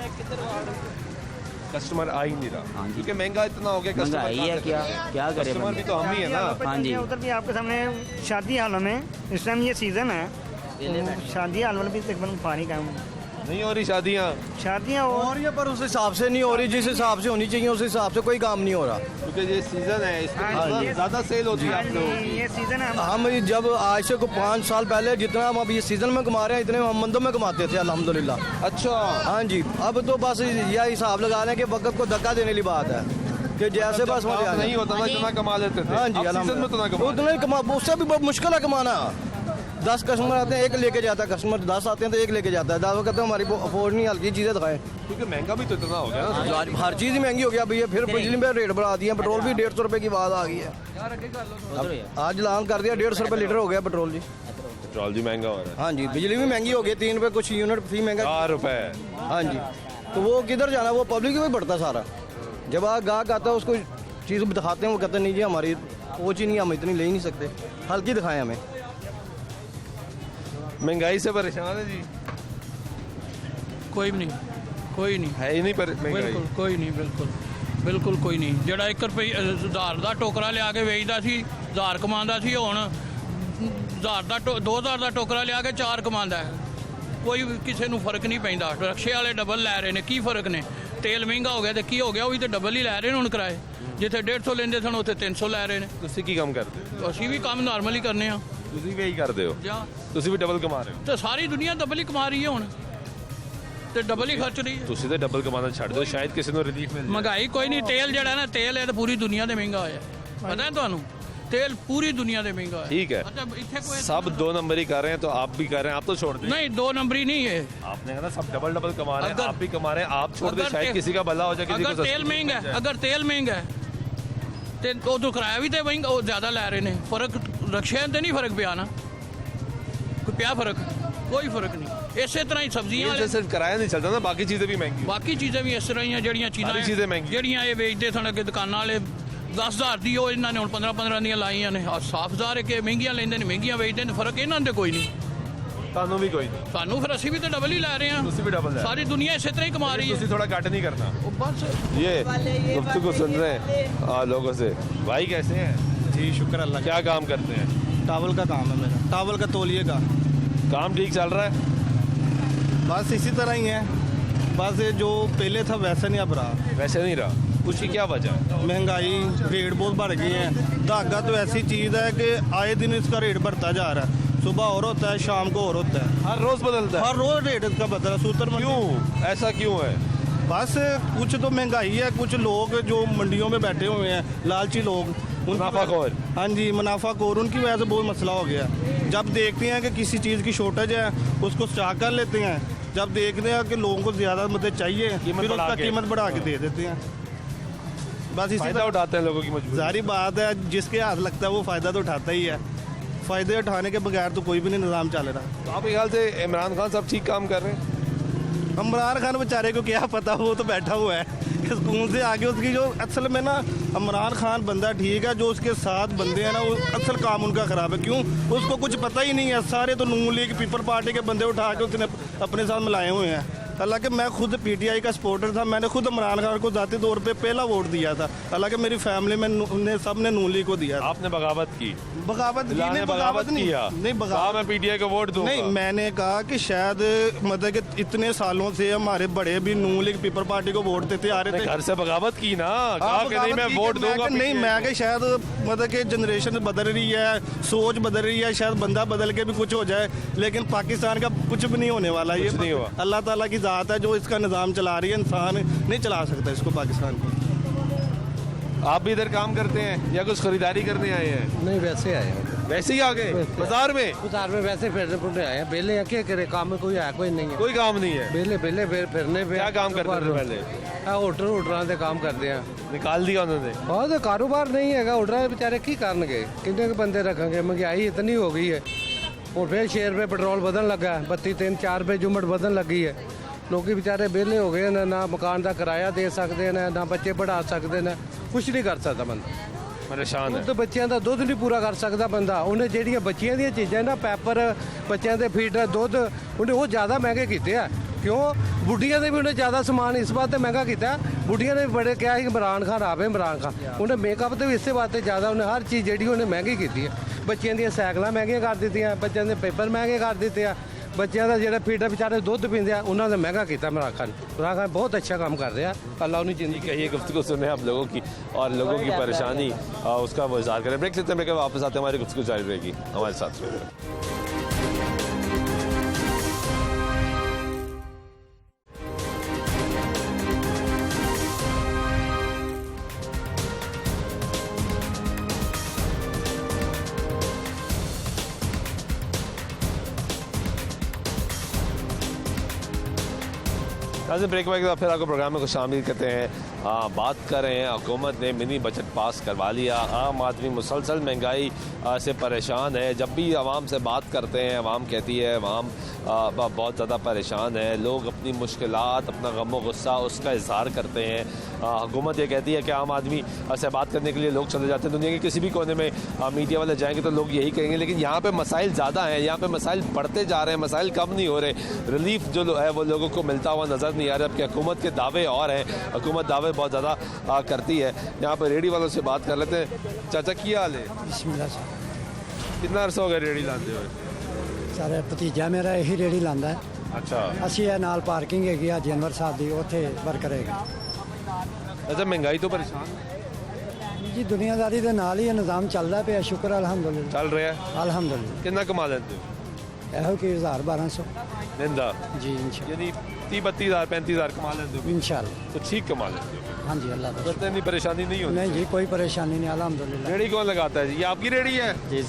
कस्टमर आ ही नहीं रहा। हाँ जी। क्योंकि महंगा इतना हो गया, कस्टमर महंगाई है, कहाँ से क्या करेगा? क्या करे कस्टमर भी बंदा? तो हम ही है ना। हाँ जी। उधर भी आपके सामने शादी हालों में इस टाइम ये सीज़न है, तो शादी हाल वाले भी तकरीबन पानी का नहीं हो रही शादियाँ। शादियाँ हो रही है पर उस हिसाब से नहीं हो रही, जिस हिसाब से होनी चाहिए उस हिसाब से कोई काम नहीं हो रहा। क्योंकि ये सीजन है, इसमें हाँ जी। ज़्यादा सेल होती है आप लोगों की। ये सीज़न है। हम जब आज से 5 साल पहले जितना हम अब ये सीजन में कमा रहे हैं, इतने हम मंदों में कमाते थे अल्हम्दुलिल्लाह। अच्छा, हाँ जी, अब तो बस यह हिसाब लगा रहे हैं कि वक्त को धक्का देने वाली बात है। कि जैसे बस जब मजे काम नहीं होता था जितना कमा लेते थे, हाँ जी अब सीजन में उतना कमा उतना ही कमा, उससे भी बहुत मुश्किल है कमाना। 10 कस्टमर आते हैं, एक लेके जाता है, कस्टमर 10 आते हैं तो एक लेके जाता है। 10 कहते हैं हमारी अफोर्ड नहीं, हल्की चीज़ें दिखाएं, क्योंकि महंगा भी तो इतना हो गया ना। हर चीज़ ही महंगी हो गया भैया। फिर बिजली में रेट बढ़ा दिया, पेट्रोल भी 150 रुपये की बात आ गई है। आज ऐलान कर दिया 150 रुपये लीटर हो गया पेट्रोल जी। पेट्रोल भी महंगा हो रहा है, हाँ जी, बिजली भी महंगी हो गई, 3 रुपये कुछ यूनिट फी महंगा। 4 रुपए। हाँ जी, तो वो किधर जाना, वो पब्लिक में बढ़ता सारा। जब आप गाहक आता है उसको चीज़ दिखाते हैं, वो कहते हैं नहीं जी हमारी पहुँच ही नहीं, हम इतनी ले ही नहीं सकते, हल्की दिखाएं हमें। महंगाई से परेशान है जी? ਕੋਈ ਵੀ ਨਹੀਂ, ਕੋਈ ਨਹੀਂ, है ही नहीं पर महंगाई। ਬਿਲਕੁਲ ਕੋਈ ਨਹੀਂ, ਬਿਲਕੁਲ ਕੋਈ ਨਹੀਂ। ਜਿਹੜਾ 1 ਰੁਪਏ 1000 ਦਾ ਟੋਕਰਾ ਲਿਆ ਕੇ ਵੇਚਦਾ ਸੀ, 1000 ਕਮਾਉਂਦਾ ਸੀ, ਹੁਣ 2000 ਦਾ ਟੋਕਰਾ ਲਿਆ ਕੇ 4 ਕਮਾਉਂਦਾ ਹੈ। ਕੋਈ ਵੀ ਕਿਸੇ ਨੂੰ ਫਰਕ ਨਹੀਂ ਪੈਂਦਾ। ਰਕਸ਼ੇ ਵਾਲੇ ਡਬਲ ਲੈ ਰਹੇ ਨੇ, ਕੀ ਫਰਕ ਨੇ? ਤੇਲ ਮਹਿੰਗਾ ਹੋ ਗਿਆ ਤੇ ਕੀ ਹੋ ਗਿਆ, ਉਹ ਵੀ ਤੇ ਡਬਲ ਹੀ ਲੈ ਰਹੇ ਨੇ ਹੁਣ ਕਿਰਾਏ। ਜਿੱਥੇ 150 ਲੈਂਦੇ ਸਨ ਉੱਥੇ 300 ਲੈ ਰਹੇ ਨੇ। ਤੁਸੀਂ ਕੀ ਕੰਮ ਕਰਦੇ ਹੋ? ਅਸੀਂ ਵੀ ਕੰਮ ਨਾਰਮਲੀ ਕਰਨੇ ਆ ਤੁਸੀਂ ਵੀ ਇਹੀ ਕਰਦੇ ਹੋ? ਜਾਂ ਤੁਸੀਂ ਵੀ ਡਬਲ ਕਮਾ ਰਹੇ ਹੋ? ਤੇ ਸਾਰੀ ਦੁਨੀਆ ਡਬਲ ਹੀ ਕਮਾ ਰਹੀ ਹੈ ਹੁਣ, ਤੇ ਡਬਲ ਹੀ ਖਰਚ ਰਹੀ ਹੈ। ਤੁਸੀਂ ਤੇ ਡਬਲ ਕਮਾਣਾ ਛੱਡ ਦਿਓ, ਸ਼ਾਇਦ ਕਿਸੇ ਨੂੰ ਰਿਲੀਫ ਮਿਲ ਜਾਏ। ਮਹਿੰਗਾਈ ਕੋਈ ਨਹੀਂ, ਤੇਲ ਜਿਹੜਾ ਨਾ, ਤੇਲ ਇਹ ਤਾਂ ਪੂਰੀ ਦੁਨੀਆ ਦੇ ਮਹਿੰਗਾ ਹੋਇਆ। ਪਤਾ ਹੈ ਤੁਹਾਨੂੰ, तेल पूरी दुनिया में महंगा है। ठीक है, अच्छा इतने कोई सब 2 नंबर ही कर रहे हैं तो आप भी कर रहे हैं, आप तो छोड़ दें। नहीं, 2 नंबरी नहीं है। आपने कहा ना सब डबल डबल कमा रहे हैं, अगर- आप भी कमा रहे हैं, आप छोड़ दें, अगर शायद ते- किसी का भला हो जाए, किसी को अगर तेल सस्ती महंगा मिल है, जाए। अगर तेल महंगा है तो उधर किराया भी तो महंगा, वो ज्यादा लै रहे हैं। फर्क रक्शे ते नहीं फर्क पिया ना, कोई पिया फर्क? कोई फर्क नहीं। इसे तरह ही सब्जियां ये सिर्फ किराया नहीं चलता ना, बाकी चीजें भी महंगी। बाकी चीज़ें भी इस तरह ही हैं ਜਿਹੜੀਆਂ सारी चीज़ें महंगी। ਜਿਹੜੀਆਂ ਇਹ ਵੇਚਦੇ ਸਨ ਅੱਗੇ ਦੁਕਾਨਾਂ ਵਾਲੇ 10,000 ਦੀ, ਉਹ ਇਹਨਾਂ ਨੇ ਹੁਣ 15-15 ਦੀਆਂ ਲਾਈਆਂ ਨੇ। ਆ ਸਾਫ ਜ਼ਾਹਰ ਹੈ ਕਿ ਮਹਿੰਗੀਆਂ ਲੈਂਦੇ ਨੇ, ਮਹਿੰਗੀਆਂ ਵੇਚਦੇ ਨੇ, ਫਰਕ ਇਹਨਾਂ ਦੇ ਕੋਈ ਨਹੀਂ। ਤੁਹਾਨੂੰ ਵੀ ਕੋਈ ਨਹੀਂ, ਸਾਨੂੰ ਫਿਰ ਅਸੀਂ ਵੀ ਤਾਂ ਡਬਲ ਹੀ ਲੈ ਰਹੇ ਹਾਂ। ਤੁਸੀਂ ਵੀ ਡਬਲ ਲੈ ਰਹੇ ਹੋ। ਸਾਰੀ ਦੁਨੀਆ ਇਸੇ ਤਰ੍ਹਾਂ ਹੀ ਕਮਾ ਰਹੀ है। ਤੁਸੀਂ थोड़ा कट नहीं करना। ਉਹ ਬਸ ये गुफ्तगू सुन रहे हैं लोगों से। भाई कैसे हैं? जी शुक्र अल्लाह क्या काम करते हैं? टावल का काम है मेरा, टावल का तौलिए का। काम ठीक चल रहा है? बस इसी तरह ही है, बस ये जो पहले था वैसा नहीं अब रहा। वैसे नहीं रहा, उसकी क्या वजह है? महंगाई, रेट बहुत बढ़ गए हैं। धागा तो ऐसी चीज़ है कि आए दिन इसका रेट बढ़ता जा रहा है। सुबह और होता है, शाम को और होता है, हर रोज बदलता है। हर रोज रेट इसका बदला। सूत्र क्यों ऐसा क्यों है? बस कुछ तो महंगाई है, कुछ लोग जो मंडियों में बैठे हुए हैं, लालची लोग, मुनाफाखोर। हाँ जी, मुनाफाखोर, उनकी वजह से बहुत मसला हो गया। जब देखते हैं कि किसी चीज़ की शॉर्टेज है, उसको स्टॉक कर लेते हैं। जब देखते हैं कि लोगों को ज़्यादा मदद चाहिए, कीमत फिर बढ़ा उसका के। कीमत बढ़ा के दे देते हैं। बस इसी फायदा तरह उठाते हैं लोगों की मजबूरी। जारी बात है, जिसके हाथ लगता है वो फ़ायदा तो उठाता ही है। फ़ायदे उठाने के बगैर तो कोई भी नहीं निज़ाम चल रहा। तो आपके ख्याल से इमरान खान साहब ठीक काम कर रहे हैं? इमरान खान बेचारे को क्या पता, वो तो बैठा हुआ है स्कूल से आगे। उसकी जो असल में ना, इमरान खान बंदा ठीक है, जो उसके साथ बंदे हैं ना, वो असल काम उनका ख़राब है। क्यों? उसको कुछ पता ही नहीं है। सारे तो नून लीग, पीपल पार्टी के बंदे उठा के उसने अपने साथ मिलाए हुए हैं। हालांकि मैं खुद पीटीआई का सपोर्टर था, मैंने खुद इमरान खान को ज़ाती तौर पे पहला वोट दिया था। हालांकि मेरी फैमिली में सब ने नून लीग को दिया था। आपने बगावत की? बगावत की बिलाल ने नहीं, बगावत नहीं, किया? नहीं कहा बगावत मैं पीटीआई को वोट दूंगा। नहीं, मैंने कहा कि शायद मतलब कि इतने सालों से हमारे बड़े भी नून लीग पीपल पार्टी को वोट देते आ रहे थे। घर से बगावत की ना, हाँ, कहा कि नहीं मैं बगावत की वोट कि मैं दूंगा। कि नहीं, मैं कि शायद मतलब कि जनरेशन बदल रही है, सोच बदल रही है, शायद बंदा बदल के भी कुछ हो जाए। लेकिन पाकिस्तान का कुछ भी नहीं होने वाला। ये कुछ नहीं हुआ। अल्लाह ताला की ज़ात है जो इसका निज़ाम चला रही है, इंसान नहीं चला सकता इसको, पाकिस्तान को। आप भी इधर काम करते हैं या कुछ खरीदारी करने आए हैं? नहीं वैसे आए हैं, वैसे ही आ गए बाजार में? बाजार में वैसे फिरने फुरने आए हैं। बेले हैं, क्या करे, काम में कोई है कोई नहीं है। कोई काम नहीं है? बेले बेले फिरने पे क्या काम करते थे पहले? होटल होटलों के काम करते हैं। निकाल दिया उन्होंने? और तो कारोबार नहीं है, होटल बेचारे की करनगे, कितने बंदे रखेंगे। महंगाई इतनी हो गई है, और फिर 6 रुपये पेट्रोल बदन लगा है, 32-3-4 रुपये जुमट बदन लगी है। लोग बेचारे बेले हो गए ना मकान का किराया दे सकते हैं, ना बच्चे पढ़ा सकते हैं, कुछ नहीं कर सकता बंदा। परेशान है। ਦੁੱਧ ਬੱਚਿਆਂ ਦਾ ਦੁੱਧ ਨਹੀਂ ਪੂਰਾ ਕਰ ਸਕਦਾ ਬੰਦਾ। ਉਹਨੇ ਜਿਹੜੀਆਂ ਬੱਚਿਆਂ ਦੀਆਂ ਚੀਜ਼ਾਂ ਨਾ, ਪੈਪਰ, ਬੱਚਿਆਂ ਦੇ ਫੀਡ, ਦੁੱਧ, ਉਹਨੇ ਉਹ ਜ਼ਿਆਦਾ ਮਹਿੰਗੇ ਕੀਤੇ ਆ। ਕਿਉਂ? ਬੁੱਢੀਆਂ ਦੇ ਵੀ ਉਹਨੇ ਜ਼ਿਆਦਾ ਸਮਾਨ ਇਸ ਵਾਸਤੇ ਮਹਿੰਗਾ ਕੀਤਾ। ਬੁੱਢੀਆਂ ਨੇ ਵੀ ਬੜੇ ਕਿਹਾ ਸੀ ਇਮਰਾਨ ਖਾਨ ਆਵੇ, ਇਮਰਾਨ ਖਾਨ। ਉਹਨੇ ਮੇਕਅਪ ਤੇ ਵੀ ਇਸੇ ਵਾਸਤੇ ਜ਼ਿਆਦਾ, ਉਹਨੇ ਹਰ ਚੀਜ਼ ਜਿਹੜੀ ਉਹਨੇ ਮਹਿੰਗੀ ਕੀਤੀ ਹੈ। ਬੱਚਿਆਂ ਦੀਆਂ ਸਾਈਕਲਾਂ ਮਹਿੰਗੀਆਂ ਕਰ ਦਿੱਤੀਆਂ, ਬੱਚਿਆਂ ਦੇ ਪੇਪਰ ਮਹਿੰਗੇ ਕਰ ਦਿੱਤੇ ਆ, ਬੱਚਿਆਂ ਦਾ ਜਿਹੜਾ ਫੀਡ ਵਿਚਾਰੇ ਦੁੱਧ ਪੀਂਦੇ ਆ, ਉਹਨਾਂ ਦਾ ਮਹਿੰਗਾ ਕੀਤਾ ਇਮਰਾਨ ਖਾਨ। इमरान खान बहुत अच्छा काम कर रहे हैं, अल्लाह उन्हें जिंदगी। ये गुफ्तगू सुने आप लोगों की और लोगों की परेशानी उसका वो इज़हार करें। ब्रेक लेते हैं, ब्रेक वापस आते हैं, हमारी गुफ्तगू जारी रहेगी, हमारे साथ रहिए। नाज़रीन ब्रेक के बाद फिर आपको प्रोग्राम में कुछ शामिल करते हैं। बात कर रहे हैं, हुकूमत ने मिनी बजट पास करवा लिया। आम आदमी मुसलसल महंगाई से परेशान है। जब भी आवाम से बात करते हैं, आवाम कहती है आवाम बहुत ज़्यादा परेशान है। लोग अपनी मुश्किलात, अपना गम गुस्सा उसका इजहार करते हैं। हुकूमत ये कहती है कि आम आदमी से बात करने के लिए लोग चले जाते हैं। दुनिया के किसी भी कोने में मीडिया वाले जाएंगे तो लोग यही कहेंगे, लेकिन यहाँ पे मसाइल ज़्यादा हैं, यहाँ पे मसाइल बढ़ते जा रहे हैं, मसाइल कम नहीं हो रहे। रिलीफ जो है वो लोगों को मिलता हुआ नज़र नहीं आ रहा, जबकि हुकूमत के दावे और हैं। हुकूमत दावे बहुत ज़्यादा करती है। यहाँ पर रेडी वालों से बात कर लेते हैं। चाचा क्या हाल है? बिस्मिल्लाह से कितना अर्सा हो गया रेडी लाते हुए? सारे भतीजा मेरा यही रेड़ी लांदा है। अच्छा, ਅਸੀਂ ਇਹ ਨਾਲ ਪਾਰਕਿੰਗ ਹੈਗੀ ਆ ਜਨਵਰ ਸਾਹਿਬ ਦੀ, ਉੱਥੇ ਵਰਕ ਕਰੇਗਾ अच्छा महंगाई तो परेशान ਜੀ। ਦੁਨੀਆਦਾਰੀ ਦੇ ਨਾਲ ਹੀ ਇਹ ਨਿਜ਼ਾਮ ਚੱਲਦਾ ਪਿਆ, ਸ਼ੁਕਰ ਅਲਹਮਦੁਲਿਲਾ। चल रहा है। ਅਲਹਮਦੁਲਿਲਾ। कितना कमा लेते हो? ਇਹੋ ਕਿ 1000-1200 निंदा ਜੀ ਇਨਸ਼ਾਅੱਲਾ। यानी 30-32 हज़ार 35 हज़ार कमा लेते हो? ਇਨਸ਼ਾਅੱਲਾ। तो ठीक कमा लेते हो, ਹਾਂਜੀ ਅੱਲਾਹ ਦਾ फिर तो इतनी परेशानी नहीं होती। नहीं जी, कोई परेशानी नहीं अल्हम्दुलिल्लाह। रेडी कौन लगाता है जी? ये आपकी रेडी है? जी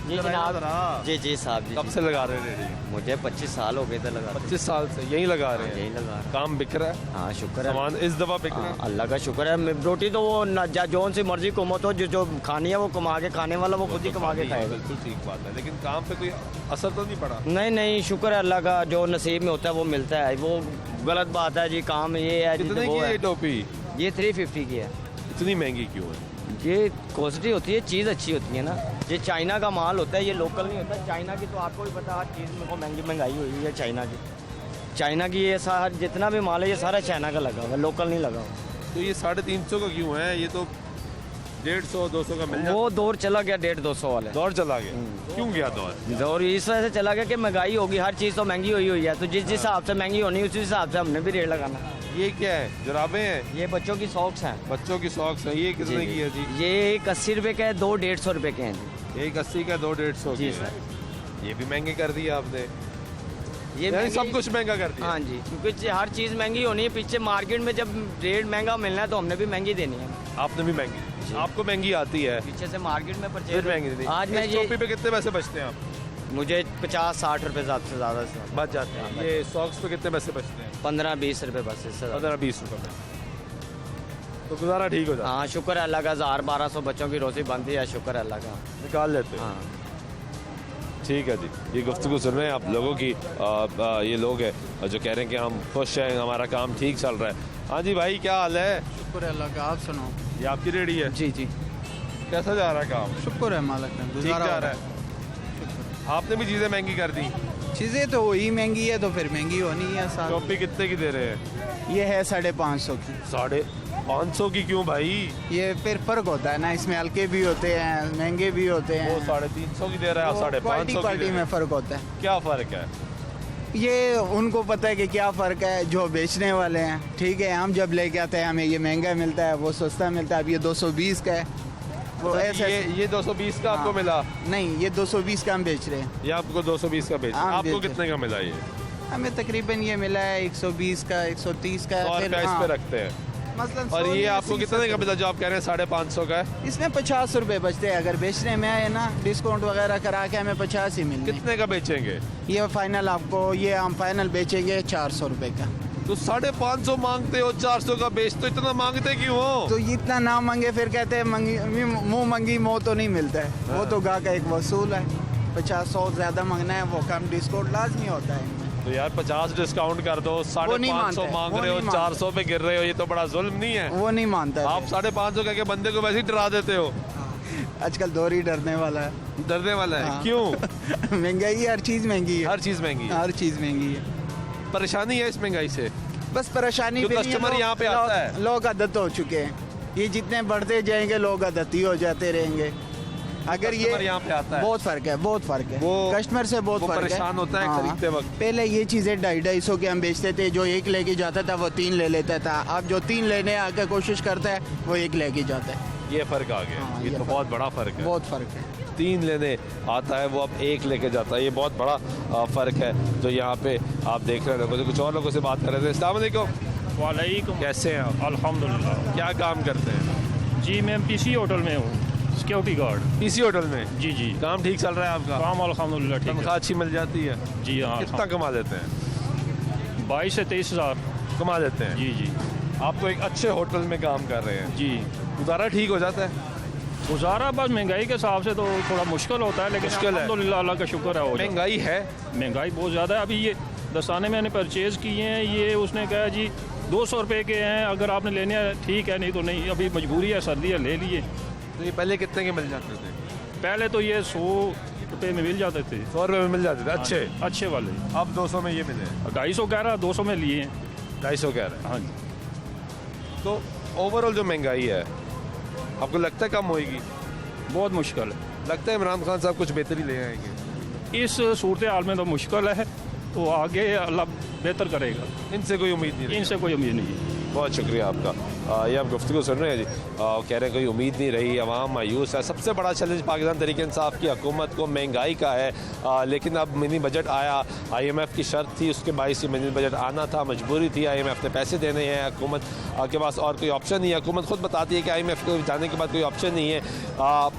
जी जनाब। जी जी साहब जी। कब से लगा रहे हैं रेडी? मुझे 25 साल हो गए थे लगा। 25 साल से यही लगा रहे हैं? यही लगा। काम बिक रहा है? हाँ शुक्र है। सामान इस दफ़ा बिक रहा है? अल्लाह का शुक्र है। रोटी तो वो जौन सी मर्जी कुमत हो, जो खानी है वो कमा के, खाने वाला वो खुद ही कमा के खाएगा। बिल्कुल ठीक बात है, लेकिन काम पे कोई असर तो नहीं पड़ा? नहीं नहीं, शुक्र है अल्लाह का, जो नसीब में होता है वो मिलता है। वो गलत बात है जी, काम ये है जी। कितने की है ये टोपी? ये 350 की है। इतनी महंगी क्यों है? ये कॉस्टली होती है, चीज़ अच्छी होती है ना। ये चाइना का माल होता है, ये लोकल नहीं होता। चाइना की तो आपको भी पता, हर चीज़ में को महंगाई हुई है चाइना की। चाइना की ये सारा जितना भी माल है ये सारा चाइना का लगा हुआ है, लोकल नहीं लगा हुआ। तो ये 350 का क्यों है? ये तो 150-200 का मिल जाता। वो दौर चला गया 150-200 वाला। दौर चला गया? क्यों गया दौर इस वजह से चला गया कि महंगाई होगी, हर चीज़ तो महंगी हुई है। तो जिस हिसाब से महंगी होनी उसी हिसाब से हमने भी रेट लगाना। ये क्या है? जुराबें हैं? ये बच्चों की सॉक्स हैं। बच्चों की सॉक्स है। ये कितने की है जी? ये एक 80 रुपये का है, 2 150 रुपये के हैं जी। एक 80 का, 2 150 जी के। सर। ये भी महंगे कर दिए आपने? ये यानी सब कुछ महंगा कर दिया? हाँ जी, क्योंकि हर चीज़ महंगी होनी है। पीछे मार्केट में जब रेट महंगा मिलना है तो हमने भी महंगी देनी है। आपने भी महंगी? आपको महंगी आती है? पीछे से मार्केट में फिर परचेज महंगी देनी। आज मैं इस ये टोपी पे कितने पैसे बचते हैं आप? मुझे 50-60 रुपये ज़्यादा से ज़्यादा बच जाते हैं। ये सॉक्स पे कितने पैसे बचते हैं? 15-20 रुपये बस, इससे ज़्यादा। 15-20 रुपये में तो गुजारा ठीक हो जाता हाँ शुक्र है अल्लाह का। 1000-1200 बच्चों की रोटी बनती है, शुक्र है अल्लाह का। निकाल लेते हैं? हाँ ठीक है जी। ये गुफ्तगू सुन रहे हैं आप लोगों की। ये लोग हैं जो कह रहे हैं कि हम खुश हैं, हमारा काम ठीक चल रहा है। हाँ जी भाई, क्या हाल है? शुक्र है अल्लाह का, आप सुनाओ। ये आपकी रेडी है? जी जी, कैसा जा रहा है काम? शुक्र है मालिक ने, ठीक जा रहा है। आपने भी चीज़ें महंगी कर दी? चीज़ें तो वही महंगी है तो फिर महंगी होनी है साहब। टोपी कितने की दे रहे हैं? ये है 550 की। 550 की क्यों भाई? ये फिर फर्क होता है ना, इसमें हल्के भी होते हैं, महंगे भी होते हैं। वो 350 की दे रहा है, 550 क्वालिटी में फ़र्क होता है। क्या फ़र्क है? ये उनको पता है कि क्या फ़र्क है, जो बेचने वाले हैं। ठीक है, हम जब लेके आते हैं हमें ये महंगा मिलता है, वो सस्ता मिलता है। अब ये 220 का है, वो ऐसे ये 220 का आपको मिला? नहीं, ये 220 का हम बेच रहे हैं। ये आपको 220 का बेच, आपको कितने का मिला? ये हमें तकरीबन ये मिला है 120 का, 130 का। 100 रुपया इस पे रखते हैं। मसलन और 100 ये या आपको 80 कितने का मिला जो आप कह रहे हैं 550 का है? इसमें 50 रुपए बचते हैं। अगर बेचने में आए ना, डिस्काउंट वगैरह करा के हमें 50 ही मिलते। कितने का बेचेंगे? ये फाइनल आपको, ये हम फाइनल बेचेंगे 400 रुपए का। तो 550 मांगते हो, 400 का बेच, तो इतना मांगते क्यों हो? तो इतना ना मांगे फिर कहते हैं मुंह मंगी मोह तो नहीं मिलता है। वो तो गा का एक वसूल है। 50-100 ज्यादा मांगना है, वो कम डिस्काउंट लाजमी होता है इनमें। तो यार 50 डिस्काउंट कर दो, 550 मांग रहे हो, 400 पे गिर रहे हो, ये तो बड़ा जुल्म नहीं है? वो नहीं मानता है। आप 550 कह के बंदे को वैसे ही डरा देते हो। आजकल दौर ही डरने वाला है। डरने वाला है? हाँ। क्यों? महंगाई, हर चीज महंगी है। हर चीज महंगी है? हर चीज महंगी है। परेशानी है इस महंगाई से? बस परेशानी जो भी नहीं है, कस्टमर यहाँ पे आता है, लोग आदत हो चुके हैं। ये जितने बढ़ते जाएंगे लोग आदती हो जाते रहेंगे। अगर ये यहाँ पे आता है, बहुत फर्क है, बहुत फर्क है। वो कस्टमर से बहुत फर्क है। परेशान होता है खरीदते वक्त। पहले ये चीजें 250 के हम बेचते थे, जो 1 लेके जाता था वो 3 ले लेता था। अब जो 3 लेने आके कोशिश करता है वो 1 लेके जाता है। ये फर्क आ गया। हाँ, ये तो बहुत बड़ा फर्क है। बहुत फर्क है। 3 लेने आता है वो अब 1 लेके जाता है। ये बहुत बड़ा फ़र्क है जो यहाँ पे आप देख रहे हैं। कुछ और लोगों से बात कर रहे थे। अस्सलाम वालेकुम। वालेकुम। कैसे हैं आप? अल्हम्दुलिल्लाह। क्या काम करते हैं? जी मैं पीसी होटल में हूँ, सिक्योरिटी गार्ड। पीसी होटल में? जी जी। काम ठीक चल रहा है आपका? काम अल्हम्दुलिल्लाह ठीक है। तनख्वाह अच्छी मिल जाती है? जी हाँ। कितना कमा लेते हैं? 22 से 23 हज़ार कमा लेते हैं। जी जी। आप तो एक अच्छे होटल में काम कर रहे हैं जी। गुजारा ठीक हो जाता है? गुजारा बस महंगाई के हिसाब से तो थोड़ा मुश्किल होता है, लेकिन मुश्किल है। अल्हम्दुलिल्लाह अल्लाह का शुक्र है। महंगाई है, महंगाई बहुत ज़्यादा है। अभी ये दस्ताने मैंने परचेज़ किए हैं, ये उसने कहा जी 200 रुपये के हैं, अगर आपने लेने हैं ठीक है, नहीं तो नहीं, अभी मजबूरी है, सर्दी है, ले लिए। तो ये पहले कितने के मिल जाते थे? पहले तो ये 100 रुपये में मिल जाते थे। 100 रुपये में मिल जाते थे अच्छे अच्छे वाले। अब 200 में ये मिले? 250 कह रहा, 200 में लिए हैं। 250 कह रहा है। हाँ जी। तो ओवरऑल जो महंगाई है आपको लगता है कम होएगी? बहुत मुश्किल है। लगता है इमरान खान साहब कुछ बेहतरी ले आएंगे? इस सूरत हाल में तो मुश्किल है, तो आगे अल्लाह बेहतर करेगा। इनसे कोई उम्मीद नहीं? इनसे कोई उम्मीद नहीं है। बहुत शुक्रिया आपका। ये आप गुफ्तगू सुन रहे हैं जी, कह रहे हैं कोई उम्मीद नहीं रही, अवाम मायूस है। सबसे बड़ा चैलेंज पाकिस्तान तहरीक इंसाफ की हुकूमत को महंगाई का है, लेकिन अब मिनी बजट आया, IMF की शर्त थी, उसके बायस ही मिनी बजट आना था, मजबूरी थी, IMF ने पैसे देने हैं, हुकूमत के पास और कोई ऑप्शन नहीं है। हुकूमत खुद बताती है कि IMF को जाने के बाद कोई ऑप्शन नहीं है।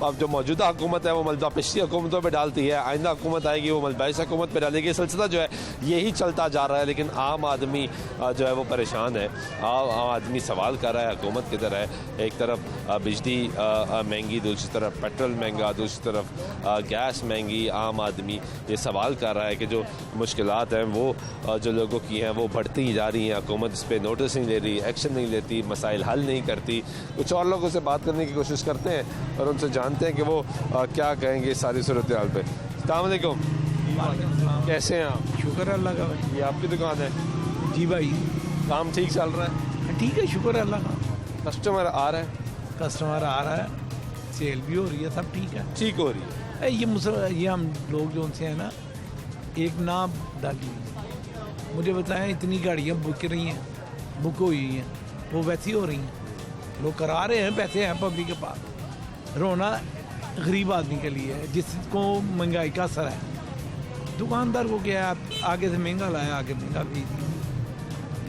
अब जो मौजूदा हुकूमत है वो मलबा पिछली हुकूमतों पर डालती है, आइंदा हुकूमत आएगी वो मलबा इस हुकूमत पर डालेगी। सिलसिला जो है यही चलता जा रहा है, लेकिन आम आदमी जो है वो परेशान है। आम आदमी सवाल कर रहा है हुकूमत किधर है। एक तरफ बिजली महंगी, दूसरी तरफ पेट्रोल महंगा, दूसरी तरफ गैस महंगी। आम आदमी ये सवाल कर रहा है कि जो मुश्किलात हैं वो जो लोगों की हैं वो बढ़ती ही जा रही हैं, हुकूमत इस पर नोटिस नहीं ले रही, एक्शन नहीं लेती, मसाइल हल नहीं करती। कुछ और लोगों से बात करने की कोशिश करते हैं और उनसे जानते हैं कि वो क्या कहेंगे इस सारी सूरत हाल पर। अस्सलाम वालेकुम, कैसे हैं आप? शुक्र अल्लाह का भाई। ये आपकी दुकान है? जी भाई। काम ठीक चल रहा है? ठीक है, शुक्र है अल्लाह का। कस्टमर आ रहा है? कस्टमर आ रहा है, सेल भी हो रही है, सब ठीक है। ठीक हो रही है। ये हम लोग जो उनसे हैं ना, एक ना डाली मुझे बताएं, इतनी गाड़ियाँ बुक रही हैं, बुक हुई हैं, वो वैसी हो रही हैं। लोग करा रहे हैं, पैसे हैं पब्लिक के पास। रोना गरीब आदमी के लिए है जिसको महंगाई का असर है। दुकानदार को क्या है, आगे से महंगा लाया, आगे महंगा बेच दिया।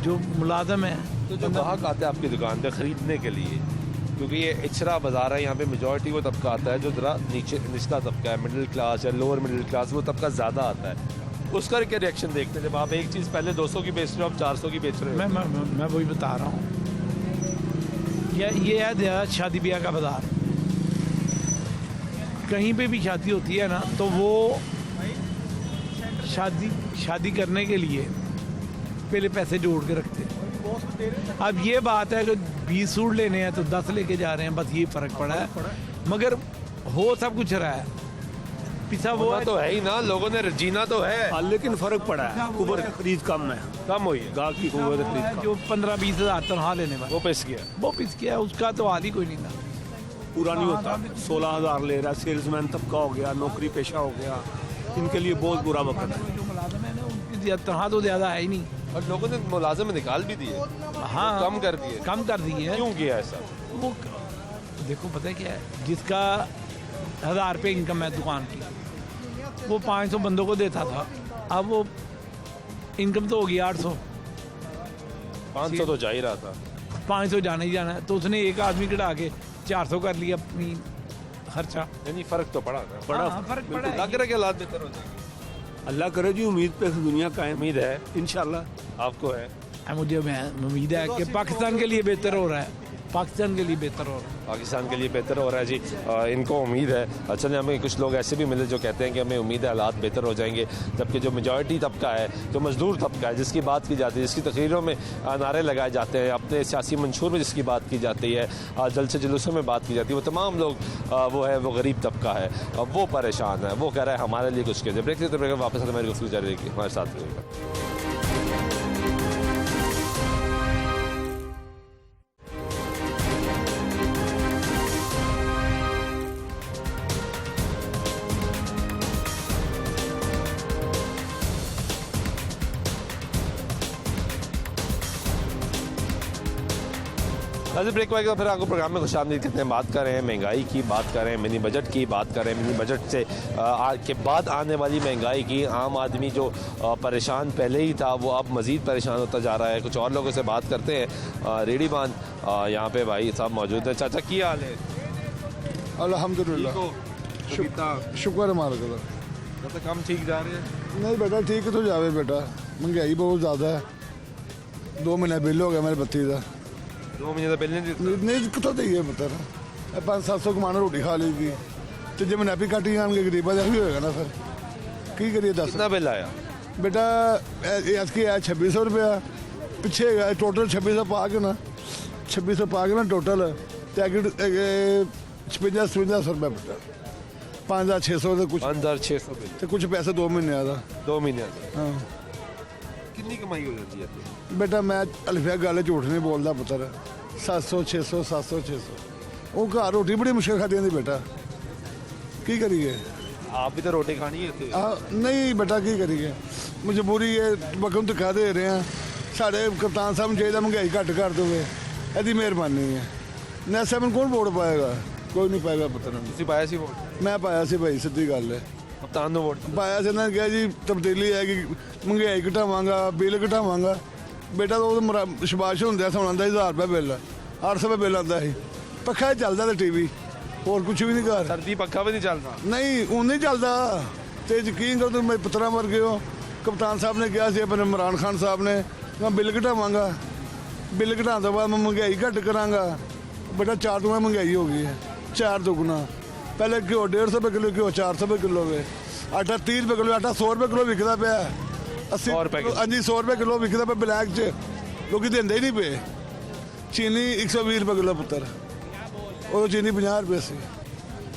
जो मुलाजम है, तो जो ग्राहक आते हैं आपकी दुकान पे ख़रीदने के लिए, क्योंकि ये इचरा बाज़ार है, यहाँ पे मेजॉरिटी वो तबका आता है जो ज़रा निचला तबका है, मिडिल क्लास या लोअर मिडिल क्लास, वो तबका ज़्यादा आता है। उसका क्या रिएक्शन देखते हैं जब आप एक चीज़ पहले 200 की बेच रहे हो, आप 400 की बेच रहे हो? मैं वही बता रहा हूँ। ये है देहात शादी ब्याह का बाज़ार। कहीं पे भी शादी होती है ना, तो वो शादी करने के लिए पहले पैसे जोड़ के रखते हैं। अब ये बात है कि 20 सूट लेने हैं तो 10 लेके जा रहे हैं, बस ये फ़र्क पड़ा है। मगर हो सब कुछ रहा है, पिछा वो तो है ही ना, लोगों ने जीना तो है, लेकिन फ़र्क पड़ा है। कुव्वत खरीद कम है, कम हुई है। गाहक की कुव्वत खरीद जो 15-20 हज़ार तनख्वाह लेने वाला वो पिस गया, उसका तो हाल ही कोई नहीं था। पूरा नहीं होता। 16,000 ले रहा है, सेल्समैन तबका हो गया, नौकरी पेशा हो गया, इनके लिए बहुत बुरा वक्त है। जो मुलाजम है ना, उनकी तनख्वाह तो ज़्यादा है ही नहीं, और लोगों ने मुलाजिम निकाल भी दिए। हाँ, कम कर दिए। कम कर दिए। क्यों किया ऐसा? वो देखो पता है क्या है, जिसका 1000 रुपये इनकम है दुकान की, वो 500 बंदों को देता था, अब वो इनकम तो होगी 800। 500 तो जा ही रहा था, 500 जाना ही जाना है, तो उसने एक आदमी कटा के 400 कर लिया अपनी खर्चा। यानी फर्क तो पड़ा ना? बड़ा फर्क पड़ा। लग रहा है कि हालात बेहतर हो जाएंगे। अल्लाह करे जी, उम्मीद पे दुनिया कायम। उम्मीद है इंशाल्लाह। आपको है? मुझे उम्मीद है कि पाकिस्तान के लिए बेहतर हो रहा है, पाकिस्तान के लिए बेहतर हो रहा है, पाकिस्तान के लिए बेहतर हो रहा है जी। इनको उम्मीद है। चलिए, हमें कुछ लोग ऐसे भी मिले जो कहते हैं कि हमें उम्मीद है हालात बेहतर हो जाएंगे, जबकि जो मेजॉरिटी तबका है, जो मजदूर तबका है, जिसकी बात की जाती है, जिसकी तकरीरों में नारे लगाए जाते हैं, अपने सियासी मंशूर में जिसकी बात की जाती है, जलसे जुलूसों में बात की जाती है, वो तमाम लोग वो है वो गरीब तबका है, वो परेशान है, वो कह रहा है हमारे लिए कुछ कीजिए। ब्रेक से वापस हमारी गुफ्तगू जारी रहेगी, हमारे साथ रहिएगा। आज ब्रेक वाइक फिर आपको प्रोग्राम में खुशामदीद कहते हैं। बात कर रहे हैं महंगाई की, बात कर रहे हैं मिनी बजट की, बात कर रहे हैं मिनी बजट से के बाद आने वाली महंगाई की। आम आदमी जो परेशान पहले ही था वो अब मज़ीद परेशान होता जा रहा है। कुछ और लोगों से बात करते हैं। रेडी बांध यहाँ पे भाई साहब मौजूद है। चाचा की हाल है? अल्हम्दुलिल्लाह, शुक्र है मालिक का। तो काम ठीक जा रहे हैं? नहीं बेटा, ठीक तो जावे बेटा, महंगाई बहुत ज़्यादा है, 2 महीने बिल हो गया मेरे बत्ती का। 2 महीने का बिल नहीं दिता? नहीं कितों देइए पुत्र, 500-700 कमाना रोटी खा लीगी तो जे मैंने भी कट ही आएंगे गरीबा का भी होएगा ना। फिर की करिए दस। कितना बिल आया बेटा? इसकी है 2600 रुपया, पिछे टोटल 2600 पा के ना 2600 पा के ना टोटल 56-5700 रुपया बेटा। 5600 तो कुछ 5600 बिल तो कुछ पैसे 2 महीने का। 2 महीने हाँ कितनी कमाई हो जाती है? बेटा मैं अल्फिया गल झूठ नहीं बोलता पुत्र। 700-600 700-600 वो घर रोटी बड़ी मुश्किल खाती होंगी बेटा, की करिए? आप भी तो रोटी खानी है। नहीं बेटा की करिए, मजबूरी है, वक्त तो कह दे रहे हैं। साढ़े कप्तान साहब चाहिए महंगाई घट कर दोगे, यदि मेहरबानी है। नैसा में कौन वोट पाएगा? कोई नहीं पाएगा पुत्र। पाया सी वोट? मैं पाया सी भाई, सीधी गल है। कप्तान ने वोट पाया से ना, कहा जी तब्दीली है कि महंगाई घटावांगा, बिल घटावांगा। बेटा तो शबाश होंगे सुना 1000 रुपये बिल, 800 रुपये बिल आता है। पक्खा चलता तो टीवी, और कुछ भी नहीं कर। सर्दी पक्खा भी नहीं चलता? नहीं हूँ नहीं चलता। तो यकीन करो तुम मेरे पुत्रा मर गए हो। कप्तान साहब ने कहा से अपने इमरान खान साहब ने, मैं बिल घटावांगा, बिल घटाने तो बाद मैं महंगाई घट करांगा। बेटा 4 गुना महंगाई हो गई है, 4 दुगुना। पहले घ्यो 150 रुपये किलो, घ्यो 400 रुपये किलो वे। आटा 30 रुपये किलो, आटा 100 रुपये किलो विकता पे। 80 हाँ जी 100 रुपये किलो विकता पे ब्लैक च, लोग देंगे ही नहीं पे। चीनी 120 रुपये किलो पुत्र, वो चीनी 50 रुपये से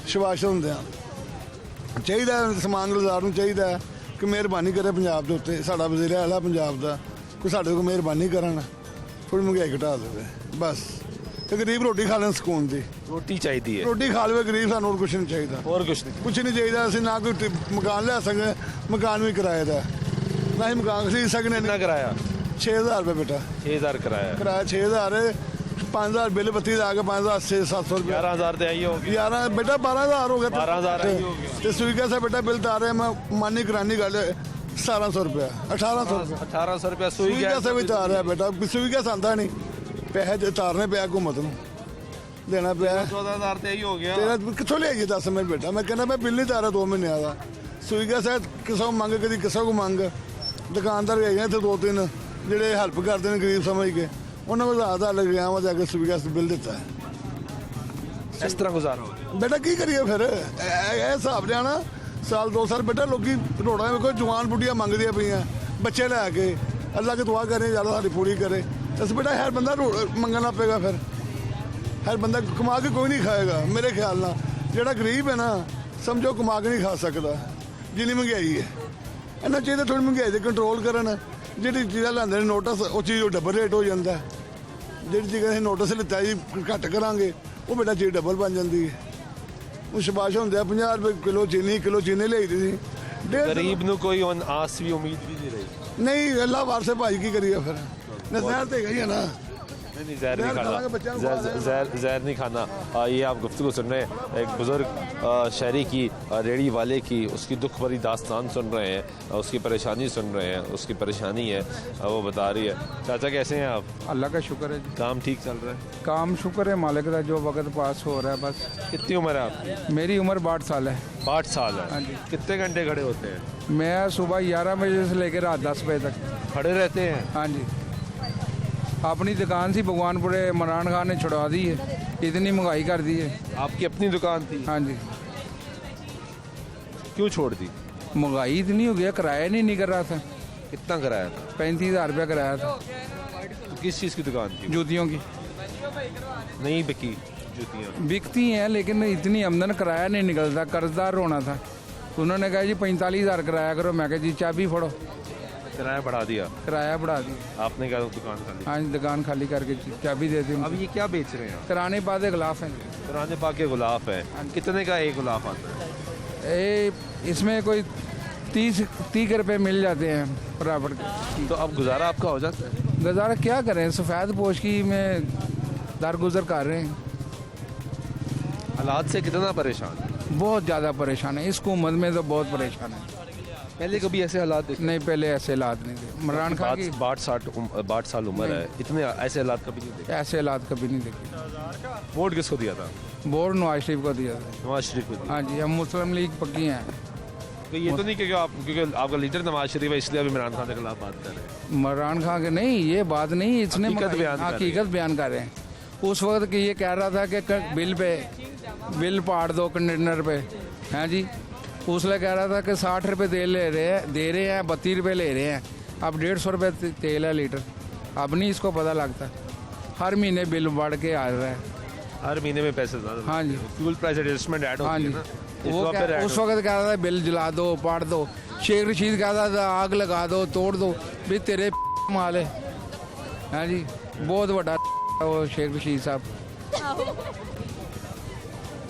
शबाश होंगे। चाहिए समान गुलजार चाहिए कि मेहरबानी करे पंजाब के उत्ते, साडा वज़ीर आला पंजाब का कोई साडे को मेहरबानी करन, थोड़ी महंगाई घटा दे बस। तो गरीब रोटी खा लें सुकून की। रोटी चाहिए, रोटी खा ले गरीब, सानू और कुछ नहीं चाहिए। और कुछ नहीं, कुछ नहीं चाहिए। असं ना कोई मकान लिया सकें, मकान भी किराए का, ना ही मकान खरीद सकने। कितना किराया? 6000 रुपये बेटा। 6000 किराया? किराया 6000, 5000 बिल बत्ती आ गया, 5000-700 रुपये। 11000 तो आई होगी। 11 बेटा 12000 हो गया। 12000 तो स्वीगर से बेटा बिल तार रहे, मैं मानी करानी गल 1700 रुपया, 1800 रुपया। 1800 रुपया स्वीगर से भी तार रहा बेटा, स्वीगर आंदा नहीं, पैसे तारने पे हुकूमत को देना पे। 14000 तो यही हो गया। तेरा कितों ले दस मेरे बेटा? मैं कहना मैं बिल नहीं तारा 2 महीने का। स्वीगर से किसी को मंग, कभी किसी को मंग। दुकानदार गए थे 2-3 ਜਿਹੜੇ ਹੈਲਪ ਕਰਦੇ ਨੇ ਗਰੀਬ ਸਮਝ ਕੇ, ਉਹਨਾਂ ਕੋਲ ਜ਼ਿਆਦਾ ਲੱਗ ਗਿਆ ਵਾ, ਜਾ ਕੇ ਸੁਵਿਧਾ ਬਿੱਲ ਦਿੱਤਾ ਹੈ। ਇਸ ਤਰ੍ਹਾਂ ਗੁਜ਼ਾਰਾ ਹੋ ਗਿਆ बेटा की करिए फिर? ਇਹ ਹਿਸਾਬ ਲਿਆਣਾ साल 2 साल बेटा लोग रोड़ा में कोई जवान बुढ़िया मंगदियाँ पई बच्चे लैके। अल्लाह की दुआ करें ज़्यादा सारी पूरी करे। तो बेटा हर बंदा मंगना पेगा, फिर हर बंदा कमा के कोई नहीं खाएगा मेरे ख्याल ना। जोड़ा गरीब है ना समझो कमा के नहीं खा सकता जिन्नी महंगाई है। इन्ना चाहिए थोड़ी महंगाई से कंट्रोल करन। जी चीज़ा लाते हैं नोटिस, वो चीज़ डबल रेट हो जाता है। जी चीज़ अं नोटिस लिता जी घट करा वो बेटा चीज़ डबल बन जाती है। वो शबाश होंगे 50 रुपये किलो चीनी ली थी। गरीब नूं कोई आस भी उम्मीद भी नहीं रही। नहीं अल्लाह वार से भाई की करिए फिर, जहर तो है ना। नहीं जहर नहीं खाना, जहर नहीं खाना। ये आप गुफ्तगू सुन रहे हैं एक बुज़ुर्ग शहरी की, रेड़ी वाले की, उसकी दुख भरी दास्तान सुन रहे हैं, उसकी परेशानी सुन रहे हैं, उसकी परेशानी है वो बता रही है। चाचा कैसे हैं आप? अल्लाह का शुक्र है जी, काम ठीक चल रहा है? काम शुक्र है मालिक का, जो वक्त पास हो रहा है बस। कितनी उम्र है आपकी? मेरी उम्र 62 साल है। 62 साल है? हाँ जी। कितने घंटे खड़े होते हैं? मैं सुबह 11 बजे से लेकर रात 10 बजे तक खड़े रहते हैं। हाँ जी। अपनी दुकान थी भगवानपुरे, इमरान खान ने छुड़वा दी है, इतनी महंगाई कर दी है। आपकी अपनी दुकान थी? हाँ जी। क्यों छोड़ दी? महंगाई इतनी हो गया, किराया नहीं कर रहा था। कितना किराया था? 35,000 रुपया किराया था। तो किस चीज़ की दुकान थी? जूतियों की। नहीं बिकी जूतियाँ? बिकती हैं लेकिन इतनी आमदन किराया नहीं निकलता, कर्जदार होना था। उन्होंने कहा जी 45,000 किराया करो। मैं कहा जी चाबी फड़ो। किराया बढ़ा दिया? किराया बढ़ा दिया। आपने क्या दुकान खाली? हाँ दुकान खाली करके चाबी दे दी। अब ये क्या बेच रहे हैं? कुरान पाक के गुलाफ हैं। कुरान पाक के गुलाफ है। कितने का एक गुलाफ आता है? इसमें कोई 30 रुपये मिल जाते हैं बराबर के। तो अब गुजारा आपका हो जाता है? गुजारा क्या करें, सफ़ेद पोश की में दरगुजर कर रहे हैं। हालात से कितना परेशान? बहुत ज़्यादा परेशान है, इस हुकूमत में तो बहुत परेशान है। पहले कभी ऐसे हालात देखे? नहीं पहले ऐसे हालात नहीं थे। इमरान खान की 62 साल उम्र है, इतने ऐसे हालात कभी नहीं देखे? ऐसे हालात कभी नहीं देखे। वोट किसको दिया था? वोट नवाज शरीफ को दिया था। नवाज शरीफ को दिया? हाँ जी, हम मुस्लिम लीग पक्की हैं। तो ये तो नहीं क्योंकि आपका लीडर नवाज शरीफ है इसलिए अब इमरान खान के खिलाफ बात कर रहे हैं? इमरान खान के नहीं, ये बात नहीं, इसने हकीकत बयान कर रहे हैं। हकीकत बयान कर रहे हैं। उस वक्त कि ये कह रहा था कि बिल पाड़ दो कंटेनर पे, हैं जी। उसने कह रहा था कि 60 रुपये तेल दे रहे हैं 32 रुपये ले रहे हैं। अब 150 रुपये तेल है लीटर। अब नहीं इसको पता लगता, हर महीने बिल बढ़ के आ रहा है, हर महीने में पैसे ज़्यादा। हाँ जी, फ्यूल प्राइस एडजस्टमेंट ऐड हाँ होती जी। है ना, उस वक्त कह रहा था बिल जला दो, पाड़ दो। शेख रशीद कहता था आग लगा दो, तोड़ दो, भी तेरे माल है, हाँ जी। बहुत बड़ा वो शेख रशीद साहब।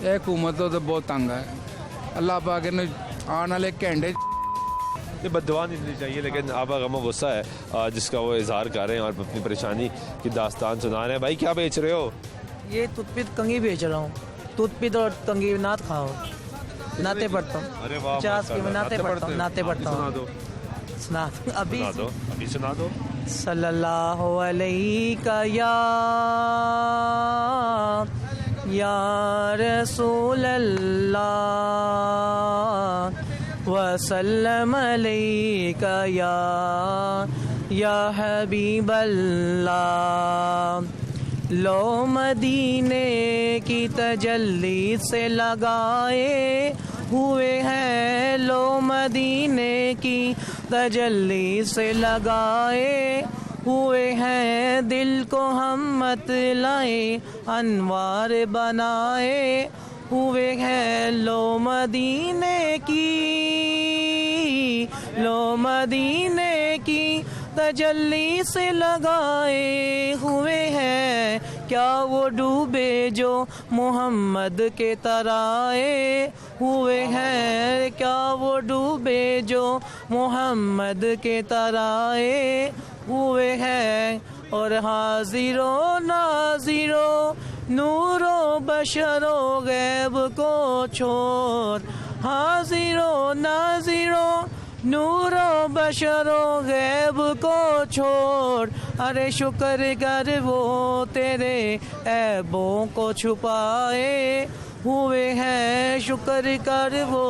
ये हुकूमत तो बहुत तंग है। अल्लाह पाक ने आने वाले घंटे ये बददुआ नहीं देनी चाहिए, लेकिन आपका गम गुस्सा है जिसका वो इजहार कर रहे हैं और अपनी परेशानी की दास्तान सुना रहे हैं। भाई क्या बेच रहे हो? ये टूथपिक कंगी बेच रहा हूँ। टूथपिक और कंगी नात खाओ, नाते पढ़ता हूँ। अरे वाह, 50 की मैं नाते पढ़ता हूँ, नाते पढ़ता सुना हूँ। दो, सुना अभी सुना दो, अभी सुना दो। सल्लल्लाहु अलैहि या रसूल अल्लाह वसल्लम अलैका या हबीब अल्लाह। लो मदीने की तजल्ली से लगाए हुए हैं, लो मदीने की तजल्ली से लगाए हुए हैं। दिल को हम मत लाए अनवार बनाए हुए हैं। लो मदीने की, लो मदीने की तजल्ली से लगाए हुए हैं। क्या वो डूबे जो मोहम्मद के तराए हुए हैं, क्या वो डूबे जो मोहम्मद के तराए हुए हैं। और हाजिरो नाजिरो नूरो बशरो गैब को छोड़, हाजिरो नाजिरो नूरो बशरो गैब को छोड़। अरे शुक्र कर वो तेरे ऐबों को छुपाए हुए हैं, शुक्र कर वो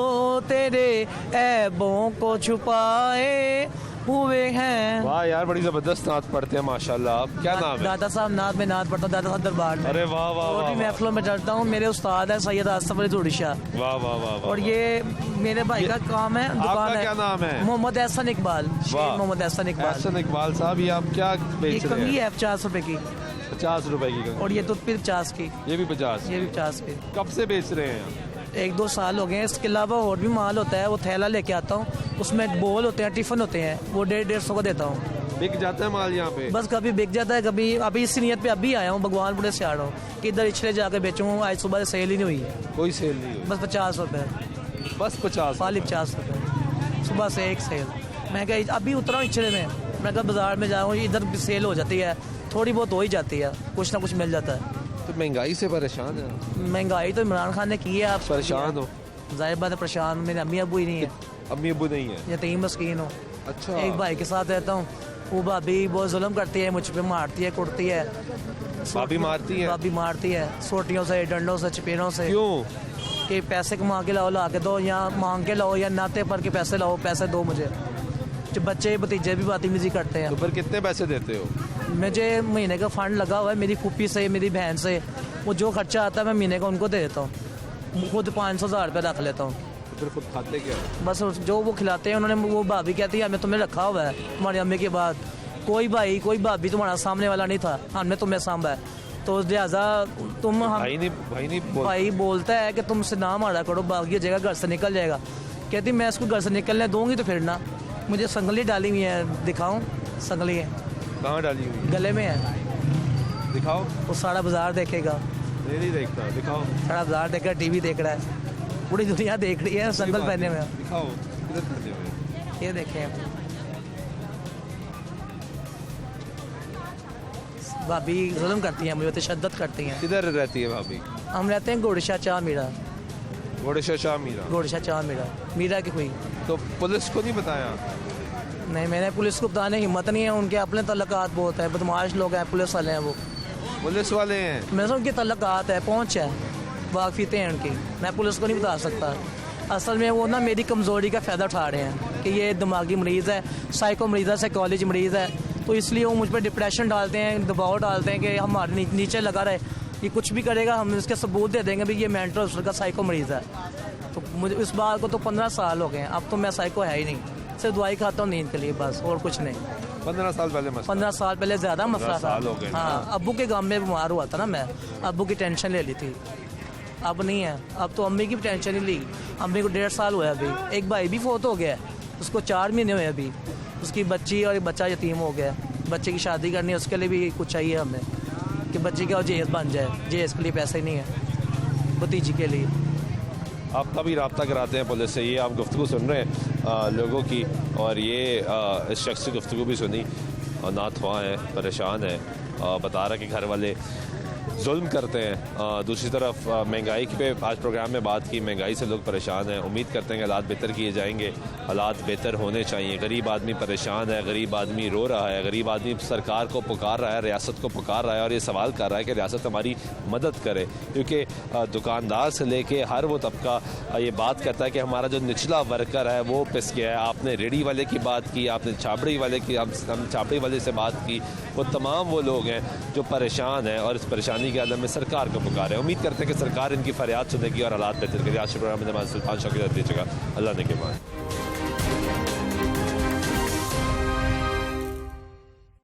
तेरे ऐबों को छुपाए हुए हैं। वाह यार, बड़ी जबरदस्त नात पढ़ते हैं माशाल्लाह। आप क्या नाम है? दादा साहब नात में नात पढ़ता हूँ, दादा साहब दरबार में। अरे वाह वाह और वाह भी महफिलों में चढ़ता हूँ। मेरे उस्ताद है सैयद आसफ अली धूड़ी शाह। वाह वाह वाह। और ये मेरे भाई का काम है, दुकान आपका है। क्या नाम है? मोहम्मद एहसन इकबाल, शेख मोहम्मद एहसन इकबाल। एहसन इकबाल साहब, ये आप क्या बेच रहे कंगी हैं? है 50 रुपए की। 50 रुपए की कंगी। और ये टूथपिक 50 की। ये भी 50? ये भी 50 की। कब से बेच रहे हैं? 1-2 साल हो गए हैं। इसके अलावा और भी माल होता है, वो थैला लेके आता हूँ, उसमें बोल होते हैं, टिफिन होते हैं, वो 150-150 का देता हूँ। बिक जाता है माल यहाँ पे? बस कभी बिक जाता है, कभी। अभी इसी नियत पे अभी आया हूँ, भगवानपुरे से आ रहा हूँ कि इधर इछले जाकर बेचूँ। आज सुबह से सेल ही नहीं हुई है, कोई सेल नहीं हुई। बस 50 रुपये, बस 50 खाली 50 रुपये सुबह से एक सेल। मैं कहा अभी उतरा हूँ इछले में, मैं कहा बाजार में जाऊँ, इधर भी सेल हो जाती है, थोड़ी बहुत हो ही जाती है, कुछ ना कुछ मिल जाता है। तो महंगाई से परेशान है? महंगाई तो इमरान खान ने की है। आप परेशान हो? जाहिर बात है परेशान। मेरे अम्मी अबू ही नहीं है। अम्मी अबू नहीं है? यतीम मस्कीन हो। अच्छा। एक भाई के साथ रहता हूँ, वो भाभी बहुत जुल्म करती है, मुझ पे मारती है, कुटती है। भाभी मारती है? भाभी मारती है, सोटियों से, डंडों से, चपेड़ों से। क्यों? कि पैसे कमा के लाओ, ला के दो, या मांग के लाओ, या नाते पर के पैसे लाओ, पैसे दो मुझे। जो बच्चे भतीजे भी बदतमीजी करते हैं। तो फिर कितने पैसे देते हो? मुझे महीने का फंड लगा हुआ है मेरी फूफी से, मेरी बहन से। वो जो खर्चा आता है मैं महीने का उनको दे देता हूँ। खुद 500-1000 रुपये रख लेता हूँ। तो फिर खुद खाते क्या? बस जो वो खिलाते हैं उन्होंने, वो भाभी कहती है हमें तुम्हें रखा हुआ है तुम्हारी अम्मी के बाद। कोई भाई कोई भाभी तुम्हारा सामने वाला नहीं था, हमने तुम्हें सांभा है। तो लिहाजा तुम भाई बोलता है कि तुमसे ना मारा करो, भागी जगह घर से निकल जाएगा। कहती मैं इसको घर से निकलने दूंगी तो फिर ना। मुझे संगली डाली हुई है, दिखाऊं? संगली है। कहाँ डाली हुई? गले में है। दिखाओ। वो सारा बाजार देखेगा। नहीं देखता, दिखाओ। सारा बाजार देख रहा है, टीवी देख रहा है, पूरी दुनिया देख रही है संगल पहने में। दिखाओ किधर पहने हुए? ये देखें, भाभी जुल्म करती हैं, मुझे तशद्दुद करती हैं। किधर रहती है भाभी? हम रहते हैं गोड़शा चाह मीरा। गोड़शा चाह मीरा? गोड़शा चाह मीरा, मीरा की हुई। तो पुलिस को नहीं बताया? नहीं, मैंने पुलिस को बताने की हिम्मत नहीं है, उनके अपने तल्लुकात बहुत है, बदमाश लोग हैं, पुलिस वाले हैं वो। पुलिस वाले हैं? मेरे से उनके तल्लुकात है, पहुँच है, वाकफीते हैं उनकी। मैं पुलिस को नहीं बता सकता। असल में वो ना मेरी कमज़ोरी का फ़ायदा उठा रहे हैं कि ये दिमागी मरीज़ है, साइको मरीज़ है, साइकोलॉजी मरीज़ है, तो इसलिए वो मुझ पर डिप्रेशन डालते हैं, दबाव डालते हैं कि हमारे नीचे लगा रहे, ये कुछ भी करेगा हम इसके सबूत दे देंगे भी ये मेंटल हॉस्पिटल का साइको मरीज़ है। तो मुझे इस बात को तो 15 साल हो गए हैं, अब तो मैं साइको है ही नहीं, सिर्फ दवाई खाता हूँ नींद के लिए बस, और कुछ नहीं। 15 साल पहले 15 साल पहले ज़्यादा मसला था। साल हो गए। हाँ, अब्बू के गांव में बीमार हुआ था ना मैं, अब्बू की टेंशन ले ली थी, अब नहीं है, अब तो अम्मी की भी टेंशन ही ली। अम्मी को 1.5 साल हुआ है अभी, एक भाई भी फोत हो गया है, उसको 4 महीने हुए अभी, उसकी बच्ची और एक बच्चा यतीम हो गया, बच्चे की शादी करनी है, उसके लिए भी कुछ चाहिए हमें कि बच्ची का जहेज बन जाए, जहेज के लिए पैसे नहीं है भतीजी के लिए। आप कभी रब्ता कराते हैं पुलिस से? ये आप गुफ्तगू सुन रहे हैं लोगों की, और ये इस शख्स की गुफ्तगू भी सुनी, नाथवा है, परेशान है, बता रहा कि घर वाले जुल्म करते हैं। दूसरी तरफ महंगाई पे आज प्रोग्राम में बात की, महंगाई से लोग परेशान हैं, उम्मीद करते हैं कि हालात बेहतर किए जाएंगे, हालात बेहतर होने चाहिए। गरीब आदमी परेशान है, गरीब आदमी रो रहा है, गरीब आदमी सरकार को पुकार रहा है, रियासत को पुकार रहा है और ये सवाल कर रहा है कि रियासत हमारी मदद करे, क्योंकि दुकानदार से लेके हर वो तबका ये बात करता है कि हमारा जो निचला वर्कर है वो पिस गया है। आपने रेडी वाले की बात की, आपने छाबड़ी वाले की, हम छाबड़ी वाले से बात की, वो तमाम वो लोग हैं जो परेशान हैं और इस परेशानी के आलम में सरकार को पुकारे। उम्मीद करते हैं कि सरकार इनकी फरियाद सुनेगी और हालात बेहतर करेगी। आज के प्रोग्राम में सुल्तान शाह की दीजिएगा, अल्लाह ने के बाद।